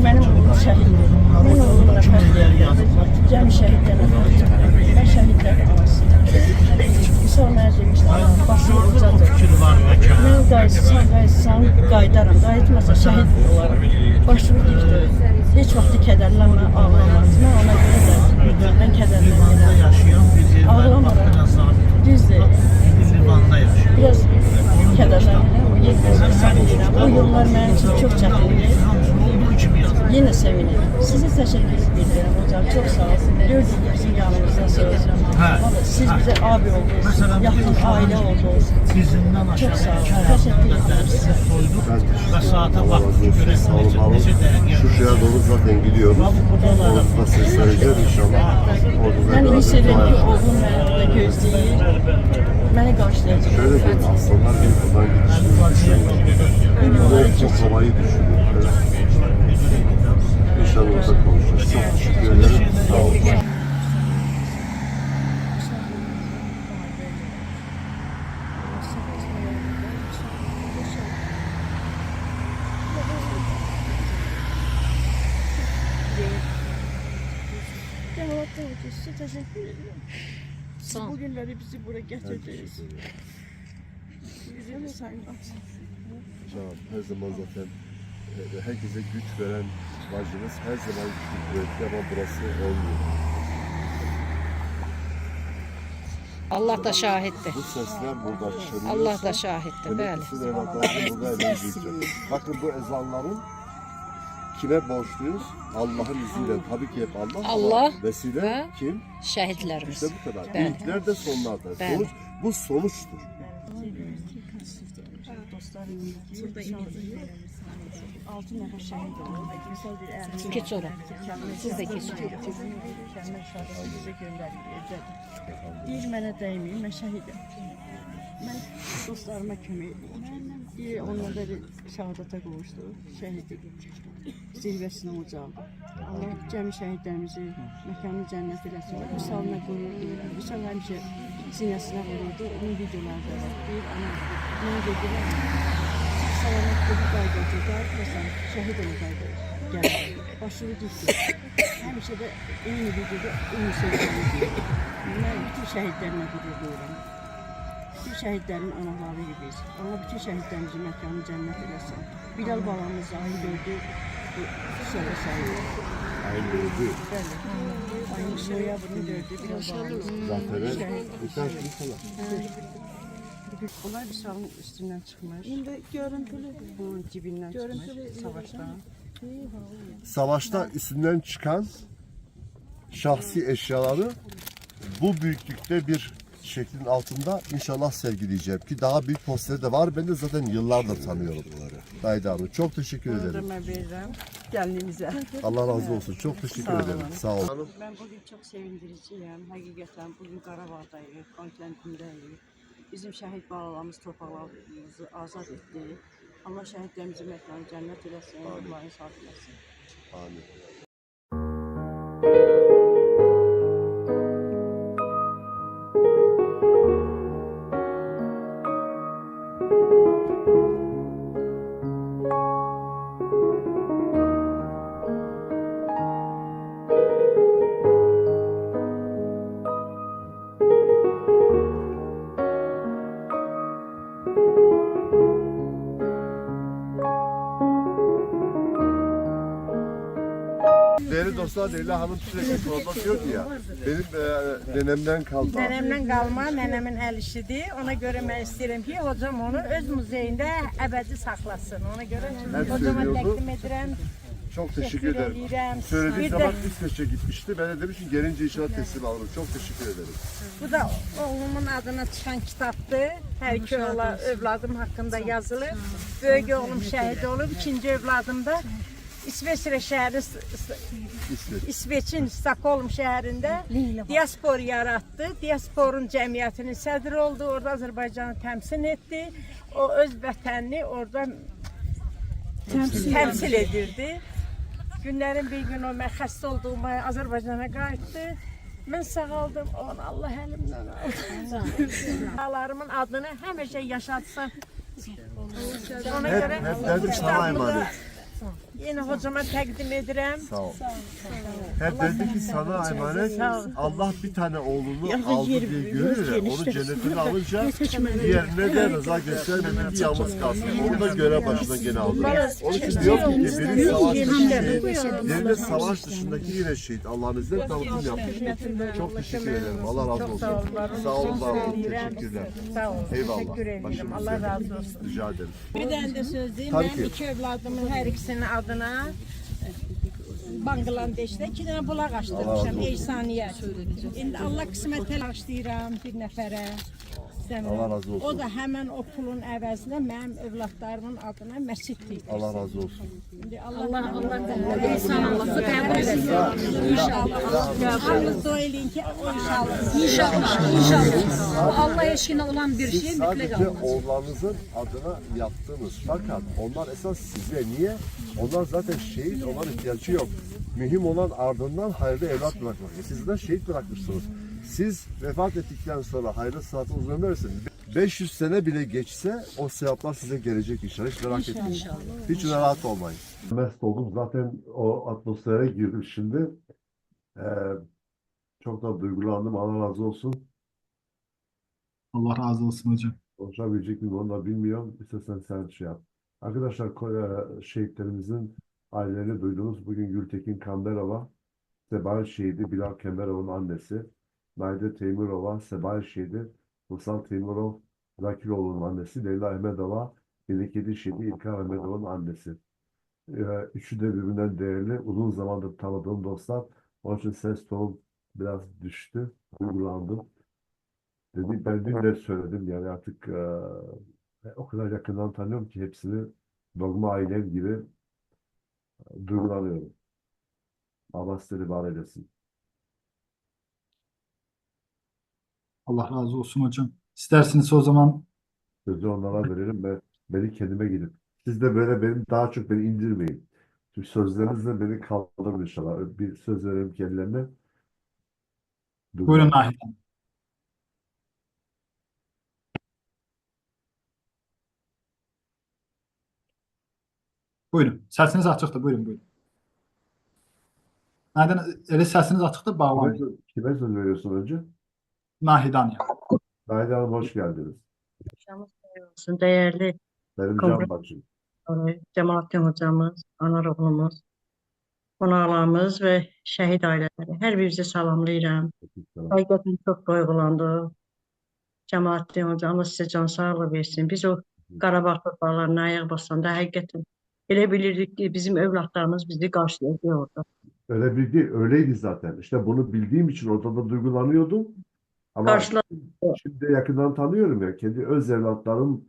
mənim oğlum şəhiddir. Mən oğlumla fəxr edirəm. Cəmi şəhidlərə fəxr edirəm. Mən şəhidlərin anasıyım. Misal mənə demişlər, basın ucadır. Mən qayıtsam, qayıdaram. Qayıtmasa şəhid olaram. Başımı dikdir. Heç vaxt kədərlənmə, ağlamaz. Mən ona görə də mən kədərlənmirəm. Ağlamaram. Düzdür. Biraz kədərlənirəm. O yollar mənim üçün çox çətindir. Yenə sevinirəm. Sizə təşəkkür edirəm hocam. Çox sağ olun. 4 ildir bizim yanımızdasınız. Siz bizə abi oldunuz. Yaxın ailə oldunuz. Çok sağ olun. Teşekkür ederim size. Ben Allah razı olsun. Sağ olun. Şuşa'ya doğru zaten gidiyoruz. Orada da sesleneceğiz inşallah. Ben hiss edirəm ki, oğlum məni orada gözləyir. Məni qarşılayacaq. Şöyle bir aslanlar bir buradan gidişini çok havayı düşünüyor. İnşallah orada konuşacağız. Çok teşekkür ederim. Sağ olun. Cevaptan hocam size teşekkür ederim. Siz bugünleri bizi buraya getirdiniz. Bizim sayın Her zaman zaten herkese güç veren bacımız her zaman kuvvetli ama burası olmuyor. Allah da şahittir. Bu sesler burada çığırıyorsa Allah da şahittir. demek Bəli. ki sizin evlatlarınız burada evlenecek. Bakın bu ezanların kime borçluyuz? Allah'ın izniyle. Tabii ki hep Allah. Allah ama vesile ve kim? Şəhidlərimiz. İşte bu kadar. Bəli. İlkler de sonlar da. Bəli. Sonuç, bu sonuçtur. Altı nəfər şəhid oldu. Misal bir əlim. Keç ora. Siz də keç. Mükəmməl şəhid bizə göndərildi. Deyir mənə dəyməyim, mən şəhidəm. Mən dostlarıma kömək edirəm. Deyir onlar da şəhadətə qovuşdu. Şəhidlik zirvəsinə ucaldı. Allah cəmi şəhidlərimizi məkanı cənnət eləsin. Vüsalına qürur duyuram. Vüsal həmişə sinəsinə vururdu. Onun videoları da var. Deyir ana, mən gedirəm. Salamat bir qaydacaqlar, məsələn, şəhid olacaqlar, gəlir, başını gitti. Həmişə də eyni videoda eyni sözləri deyir. Mən bütün şəhidlərimə qürur duyuram. Bütün şəhidlərin anaları biz. Allah bütün şəhidlərimizin məkanı cənnət eləsin. Bilal balamız ayın 4-ü sonra sayılır. Ayın 4'ü. Bəli. Ayın noyabrın 4-ü Bilal balamız. Zaten inşallah. Onlar bir salın üstündən çıxmış. İndi görüntülü. Bunun cibindən çıxmış savaşta. Savaşta üstünden çıkan şahsi eşyaları bu büyüklükte bir şeklin altında inşallah sergileyeceğim ki daha büyük posteri de var. Ben de zaten yıllardır tanıyorum bunları. Dayda Hanım çok teşekkür ederim. Mən verirəm gəlinimizə. Allah razı olsun. Çok teşekkür ederim. Sağ olun. Mən bugün çox sevindiriciyəm. Həqiqətən bugün Qarabağdayıq, kontinentindəyik. Bizim şəhid balalarımız torpaqlarımızı azad etdi. Allah şəhidlərimizin məkanı cənnət eləsin, onların sağ eləsin. Amin. Değerli dostlar, Leyla Hanım sürekli sormak diyordu ya, benim nenemden kaldı. Nənəmdən qalma, nənəmin əl işidir. Ona görə mən istəyirəm ki, hocam onu öz muzeyində əbədi saxlasın. Ona görə hocama söylüyordu. təqdim edirəm. Çok teşekkür ederim. edirəm. Söylediği Bir zaman də İsveç'e gitmişti. Ben de demiştim gelince inşallah teslim alırım. Çok teşekkür ederim. bu da oğlumun adına çıxan kitabdır. Hər iki övladım haqqında yazılır. Böyük oğlum şəhid olub, ikinci övladım da İsveçrə şəhəri İsveç. İsveçin Stockholm şəhərində diaspor yaratdı. Diasporun cəmiyyətinin sədri oldu. Orada Azərbaycanı təmsil etdi. O öz vətənini orada təmsil edirdi. Günlərin bir gün o mən xəstə olduğuma Azərbaycana qayıtdı. Mən sağaldım, onu Allah əlimdən aldı. Ağalarımın adını həmişə yaşatsın. Ona görə Hep dedim sana emanet. yeni hocama təqdim edirəm. Sağ ol. Hep dedi ki sana emanet. Allah bir tane oğlunu aldı diye görür ya, onu cennetine alınca diğerine de rıza göstermedi ki yalnız kalsın. Onu da görev başına gene aldı. Onun için diyor ki biri savaş dışı, diğeri de savaş dışındaki yine şehit. Allah'ın izniyle tanıtım yapmış. Çok teşekkür ederim. Allah razı olsun. Sağ olun, var olun. Teşekkürler. Sağ olun. Eyvallah. Teşekkür ederim. Başınız Allah üzerine. razı olsun. Rica ederim. Bir dənə də söz deyim. Tabii Mən ki. iki övladımın hər ikisinin adına Bangladeşdə 2 dənə bulaq açdırmışam, Eysaniyə. İndi Allah qismətə bağışlayıram bir nəfərə. Allah razı olsun. O da həmən o pulun əvəzinə mənim övladlarımın adına məscid tikdirsin. Allah razı olsun. İndi Allah Eysan Allah'ı qəbul etsin. İnşallah. Hamınız dua eləyin ki, o inşallah. İnşallah. Allah eşkine olan bir Siz şey mutlaka sadece olmaz. oğullarınızın adına yaptınız. Fakat onlar esas size. Niye? Onlar zaten şehit olan ihtiyacı yok. Mühim olan ardından hayırlı evlat bırakmak. Siz de şehit bırakmışsınız. Siz vefat ettikten sonra hayırlı sıhhatli uzun ömür versin. 500 sene bile geçse o sevaplar size gelecek inşallah. Hiç merak etmeyin. Hiç rahat olmayın. Mest oldum. Zaten o atmosfere girdim şimdi. Çok da duygulandım. Allah razı olsun. Allah razı olsun hocam. Konuşabilecek miyim onu da bilmiyorum. İstersen sen şey yap. Arkadaşlar şehitlerimizin ailelerini duydunuz. Bugün Gültekin Kamberova, Sebail şehidi Bilal Kemberov'un annesi. Naide Teymurova, Sebail şehidi Musal Teymurov Zakiroğlu'nun annesi. Leyla Ahmedova, Yenikedi şehidi İlkar Ahmedova'nın annesi. Üçü de birbirinden değerli. Uzun zamandır tanıdığım dostlar. Onun için ses tonum biraz düştü. Duygulandım. Ben dün de söyledim yani artık o kadar yakından tanıyorum ki hepsini dogma ailem gibi duygulanıyorum. Allah sizleri var eylesin. Allah razı olsun hocam. İsterseniz o zaman Sözü onlara verelim ve beni kendime gidip. Siz de böyle daha çok beni indirmeyin. Çünkü sözlerinizle beni kaldırın inşallah. Bir söz verelim kendilerine. buyurun Nahid Hanım. Buyurun. Səsiniz açıqdır. Buyurun, buyurun. Nahid Hanım, elə səsiniz açıqdır, bağlamayın. Kime söz veriyorsun önce? Nahid Hanım. Naide Hanım hoş geldiniz. Akşamınız xeyir olsun. Değerli Benim Kongres can bacım. Cemalettin hocamız, anar oğlumuz, qonaqlarımız və şəhid ailələri. Hər birinizi salamlayıram. Həqiqətən çox duyğulandım. Cemalettin hocam Allah sizə can sağlığı versin. Biz o Qarabağ torpaqlarına ayaq basanda həqiqətən elə bilirdik ki, bizim övladlarımız bizi qarşılayacaq orada. Öyleydi zaten. İşte bunu bildiğim için orada da duygulanıyordum. Ama Karşıla şimdi yakından tanıyorum ya. Kendi öz evlatlarım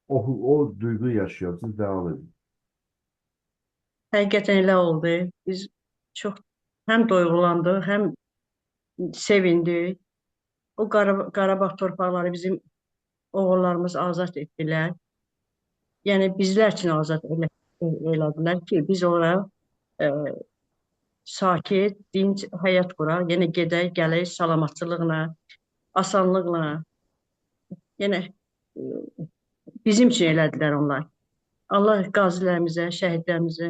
o duyguyu yaşıyor. Siz devam edin. Həqiqətən elə oldu. Biz çox həm duyğulandıq, həm sevindik. O Qarabağ torpaqları bizim oğullarımız azad etdilər. Yəni bizlər üçün azad elədilər ki, biz oraya sakit, dinc həyat quraq. Yəni gedək, gələk salamatçılıqla, asanlıqla. Yəni bizim üçün elədilər onlar. Allah qazilərimizə, şəhidlərimizə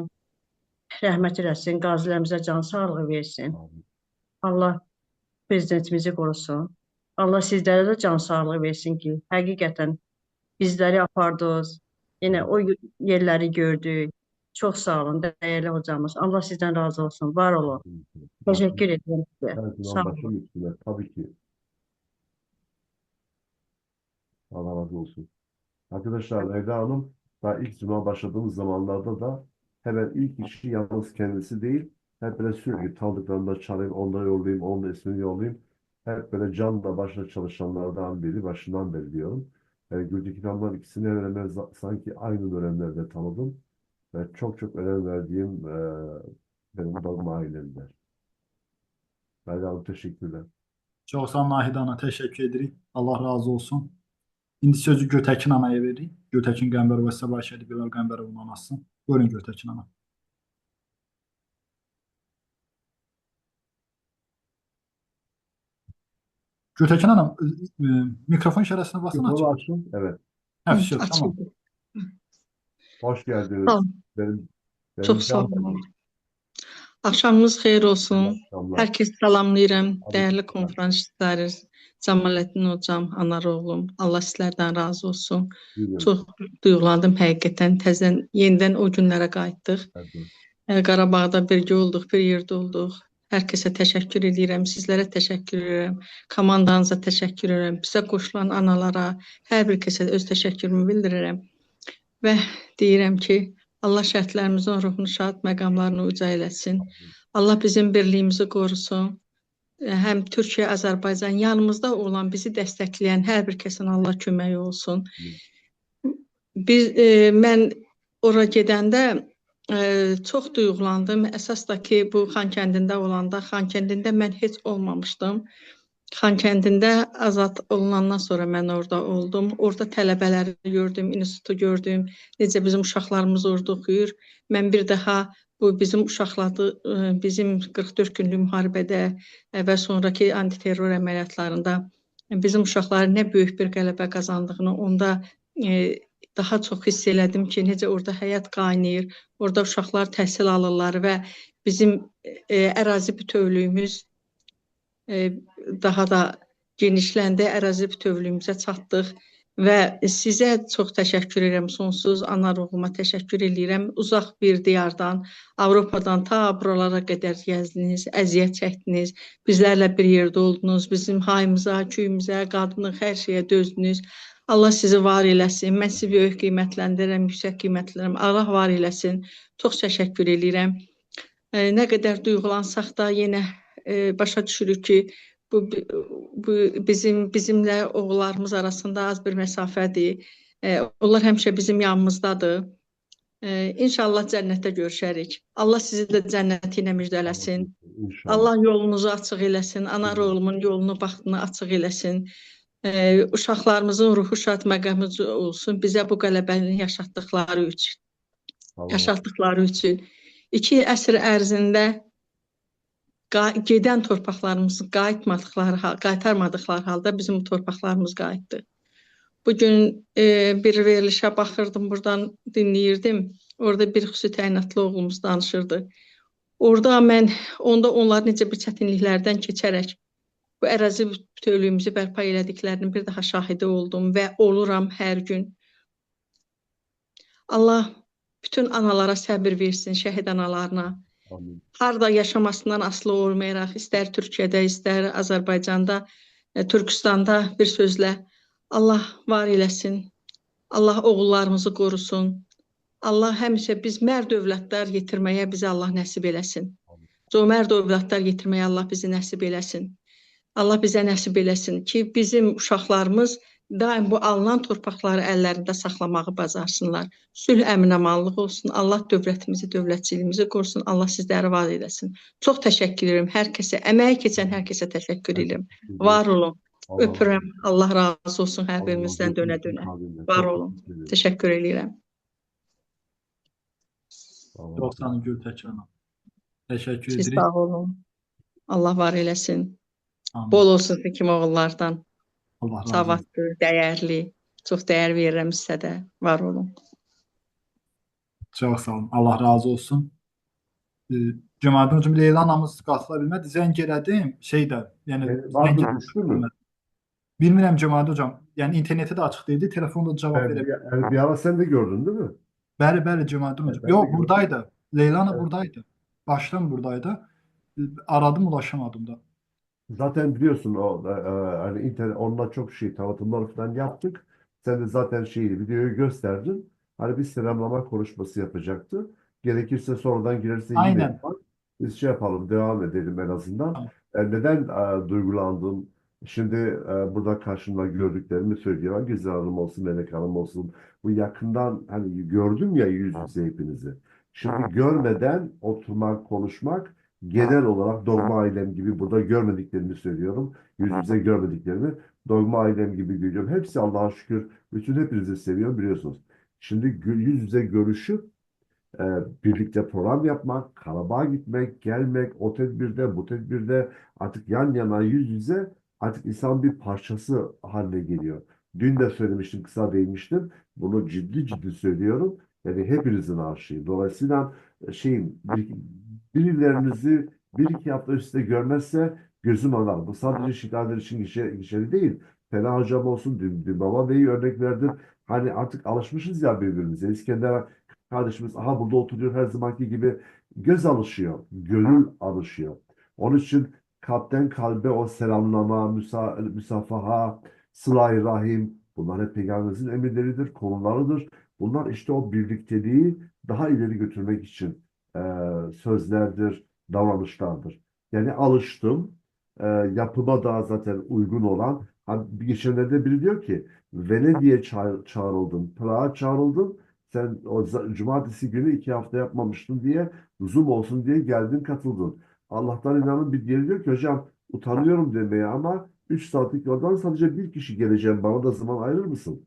rəhmət eləsin, qazilərimizə can sağlığı versin. Allah prezidentimizi qorusun. Allah sizlərə də can sağlığı versin ki, həqiqətən bizləri apardınız. Yenə o yerləri gördük. Çox sağ olun, dəyərli hocamız. Allah sizdən razı olsun. Var olun. Teşekkür ederim size. Evet, Sağ olun. başım üstüne. Tabii ki. Allah razı olsun. Arkadaşlar Neyda Hanım daha ilk cuma başladığımız zamanlarda da hemen ilk işi yalnız kendisi değil, hep böyle sürekli tanıdıklarında çalayım, onları yollayayım, onun da ismini yollayayım. Hep böyle canla başla çalışanlardan biri, başından beri diyorum. Gültekin Hanım'ın ikisini hemen hemen sanki aynı dönemlerde tanıdım. Ve çok çok önem verdiğim benim dogma ailemler. Neyda Hanım teşekkürler. Çox sağ olun Nahid Ana, təşəkkür edirik. Allah razı olsun. İndi sözü Götəkin Anaya veririk. Götəkin Qəmbərova Səbail şəhidi Bilal Qəmbərovun anası. Buyurun Götəkin Ana. Götəkin Ana, mikrofon işarəsine basın açın. Mikrofonu açın. Evet. Hə, tamam. Hoş geldiniz. Sağ olun. Benim Çok sağ can olun. Akşamınız xeyir olsun. akşamlar. Herkes salamlayıram. Tabii Değerli ki. konferansçıları, Cemalettin hocam, anar oğlum. Allah sizlerden razı olsun. Buyurun. Çok duygulandım həqiqətən. Təzən yenidən o günlərə qayıtdıq. Evet. Qarabağda birgə olduq, bir yerdə olduq. Hər kəsə təşəkkür edirəm, sizlərə təşəkkür edirəm, komandanıza təşəkkür edirəm, bizə qoşulan analara, hər bir kəsə öz təşəkkürümü bildirirəm. Və deyirəm ki, Allah şəhidlərimizin ruhunu şad, məqamlarını uca eləsin. Allah bizim birliyimizi qorusun. Həm Türkiyə, Azərbaycan yanımızda olan, bizi dəstəkləyən hər bir kəsin Allah köməyi olsun. Mən ora gedəndə çox duyğulandım. Əsas da ki, bu Xankəndində olanda, Xankəndində mən heç olmamışdım. Xankəndində azad olunandan sonra mən orada oldum. Orada tələbələri gördüm, institutu gördüm. Necə bizim uşaqlarımız orada oxuyur. Mən bir daha bu bizim uşaqları, bizim 44 günlük müharibədə və sonraki antiterror əməliyyatlarında bizim uşaqların nə böyük bir qələbə qazandığını onda daha çox hiss elədim ki, necə orada həyat qaynayır, orada uşaqlar təhsil alırlar və bizim ərazi bütövlüyümüz daha da genişləndi, ərazi bütövlüyümüzə çatdıq Və sizə çox təşəkkür edirəm, sonsuz ana ruhuma təşəkkür edirəm. Uzaq bir diyardan, Avropadan ta buralara qədər gəzdiniz, əziyyət çəkdiniz, bizlərlə bir yerdə oldunuz, bizim hayımıza, köyümüzə, qadınlıq hər şeyə dözdünüz. Allah sizi var eləsin. Mən sizi böyük qiymətləndirirəm, yüksək qiymətləndirirəm. Allah var eləsin. Çox təşəkkür edirəm. Nə qədər duyğulansaq da yenə başa düşürük ki, bu bizimlə oğullarımız arasında az bir məsafədir. Onlar həmişə bizim yanımızdadır. İnşallah cənnətdə görüşərik. Allah sizi də cənnəti ilə müjdələsin. İnşallah. Allah yolunuzu açıq eləsin. Anar oğlumun yolunu, baxtını açıq eləsin. Uşaqlarımızın ruhu şad məqamı olsun. Bizə bu qələbəni yaşatdıqları üçün. 2 əsr ərzində gedən torpaqlarımızı qaytarmadıqları halda bizim torpaqlarımız qayıtdı. Bugün bir verilişə baxırdım, buradan dinləyirdim. Orada bir xüsusi təyinatlı oğlumuz danışırdı. Orada mən onların necə bir çətinliklərdən keçərək bu ərazi bütövlüyümüzü bərpa elədiklərinin bir daha şahidi oldum və oluram hər gün. Allah bütün analara səbir versin, şəhid analarına. Amin. Harda yaşamasından asılı olmayaraq, istər Türkiyədə, istər Azərbaycanda, Türkistanda bir sözlə Allah var eləsin. Allah oğullarımızı qorusun. Allah həmişə biz mərd övladlar yetirməyə bizə Allah nəsib eləsin. Cömərd övladlar yetirməyə Allah bizi nəsib eləsin. Allah bizə nəsib eləsin ki, bizim uşaqlarımız daim bu alınan torpaqları əllərində saxlamağı bacarsınlar. Sülh, əmin-amanlıq olsun. Allah dövlətimizi, dövlətçiliyimizi qorusun. Allah sizləri var eləsin. Çox təşəkkür edirəm hər kəsə. Əməyi keçən hər kəsə təşəkkür edirəm. Var olun. Öpürəm. Allah razı olsun hər birimizdən dönə-dönə. Var olun. Təşəkkür edirəm. Çox sağ olun Gültək xanım. Təşəkkür Siz edirik. sağ olun. Allah var eləsin. Amin. Bol olsun kim oğullardan. Allah razı olsun. Savadlı, dəyərli. Çox dəyər verirəm sizə də. Var olun. Çox sağ olun. Allah razı olsun. Cəmaətin hocam Leyla anamız qatıla bilmədi. Zəng elədim. Yəni Var zəng düştü mü? bilmirəm Cəmaət hocam. Yəni interneti də açıq deyildi. Telefonda cavab verə bilmədim. Bir ara sen de gördün değil mi? Bəli, Cəmaət hocam. Ben de Yox, gördüm. buradaydı. Leyla ana Evet. buradaydı. Baştan buradaydı. Aradım, ulaşamadım da. Zaten biliyorsun hani internet onunla çok tanıtımlar falan yaptık. Sen de zaten videoyu gösterdin. Hani bir selamlama konuşması yapacaktı. Gerekirse sonradan girerse yine Aynen. yapar. Biz yapalım, devam edelim en azından. Tamam. Neden duygulandın? Şimdi burada karşımda gördüklerimi söylüyorum. Güzel Hanım olsun, Melek Hanım olsun. Bu yakından hani gördüm ya yüz yüze hepinizi. Şimdi görmeden oturmak, konuşmak genel olarak dogma ailem gibi burada görmediklerimi söylüyorum. Yüz yüze görmediklerimi dogma ailem gibi görüyorum. Hepsi Allah'a şükür. Bütün hepinizi seviyorum biliyorsunuz. Şimdi yüz yüze görüşüp birlikte program yapmak, Karabağ'a gitmek, gelmek, o tedbirde, bu tedbirde artık yan yana yüz yüze artık insan bir parçası haline geliyor. Dün de söylemiştim, kısa değinmiştim. Bunu ciddi ciddi söylüyorum. Yani hepinizin aşığıyım. Dolayısıyla birilerinizi bir iki hafta üstte görmezse gözüm anar. Bu sadece şikayeler için geçerli değil. Fena hocam olsun, dün Baba Bey'i örnek verdim. Hani artık alışmışız ya birbirimize. İskender kardeşimiz burada oturuyor her zamanki gibi göz alışıyor, gönül alışıyor. Onun için kalpten kalbe o selamlama, müsafaha, sıla-i rahim bunlar hep Peygamberimizin emirleridir, konularıdır. Bunlar işte o birlikteliği daha ileri götürmek için sözlerdir, davranışlardır. Yani alıştım, yapıma da zaten uygun olan. Geçenlerde biri diyor ki Venedik'e çağrıldın, Prag'a çağrıldın. Sen o cumartesi günü 2 hafta yapmamıştın diye Zoom olsun diye geldin katıldın. Allah'tan inanın bir diğeri diyor ki hocam utanıyorum demeye ama 3 saatlik yoldan sadece bir kişi geleceğim bana da zaman ayırır mısın?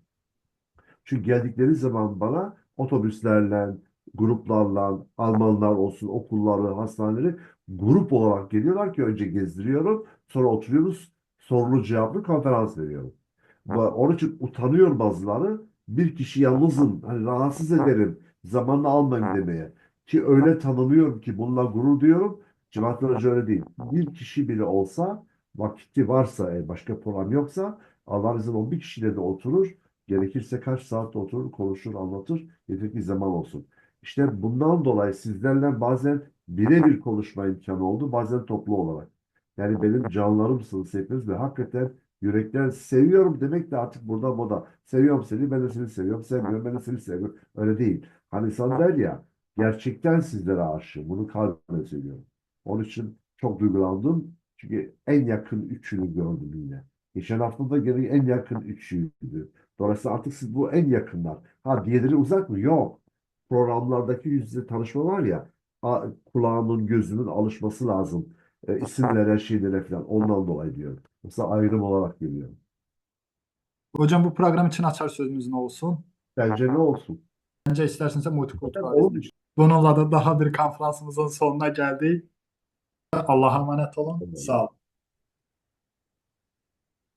Çünkü geldikleri zaman bana otobüslerle, gruplarla, Almanlar olsun, okulları, hastaneleri grup olarak geliyorlar ki önce gezdiriyorum, sonra oturuyoruz, sorulu cevaplı konferans veriyorum. Onun için utanıyor bazıları. Bir kişi yalnızım, hani rahatsız ederim, zamanını almayın demeye. Ki öyle tanımıyorum ki bununla gurur duyuyorum. Cemaatler Hoca öyle değil. Bir kişi bile olsa, vakti varsa, başka program yoksa Allah'ın izniyle o bir kişiyle de oturur, Gerekirse kaç saat oturur, konuşur, anlatır. Yeter ki zaman olsun. İşte bundan dolayı sizlerle bazen birebir konuşma imkanı oldu, bazen toplu olarak. Yani benim canlarımsınız hepiniz ve hakikaten yürekten seviyorum demek de artık burada moda. Seviyorum seni, ben de seni seviyorum. Sevmiyorum, ben de seni seviyorum. Öyle değil. Hani insan der ya, gerçekten sizlere aşığım. Bunu kalben söylüyorum. Onun için çok duygulandım. Çünkü en yakın üçünü gördüm yine. Geçen hafta da gene en yakın üçüydü. Dolayısıyla artık siz bu en yakınlar. Ha diğerleri uzak mı? Yok. Programlardaki yüz yüze tanışma var ya, kulağının gözünün alışması lazım. İsimlere, şeylere falan. Ondan dolayı diyorum. Mesela ayrım olarak görüyorum. Hocam bu program için açar sözünüz ne olsun? Bence ne olsun? Bence istersense Onun multikulturalizm. için. Bununla da daha bir konferansımızın sonuna geldik. Allah'a emanet olun. Sağ olun.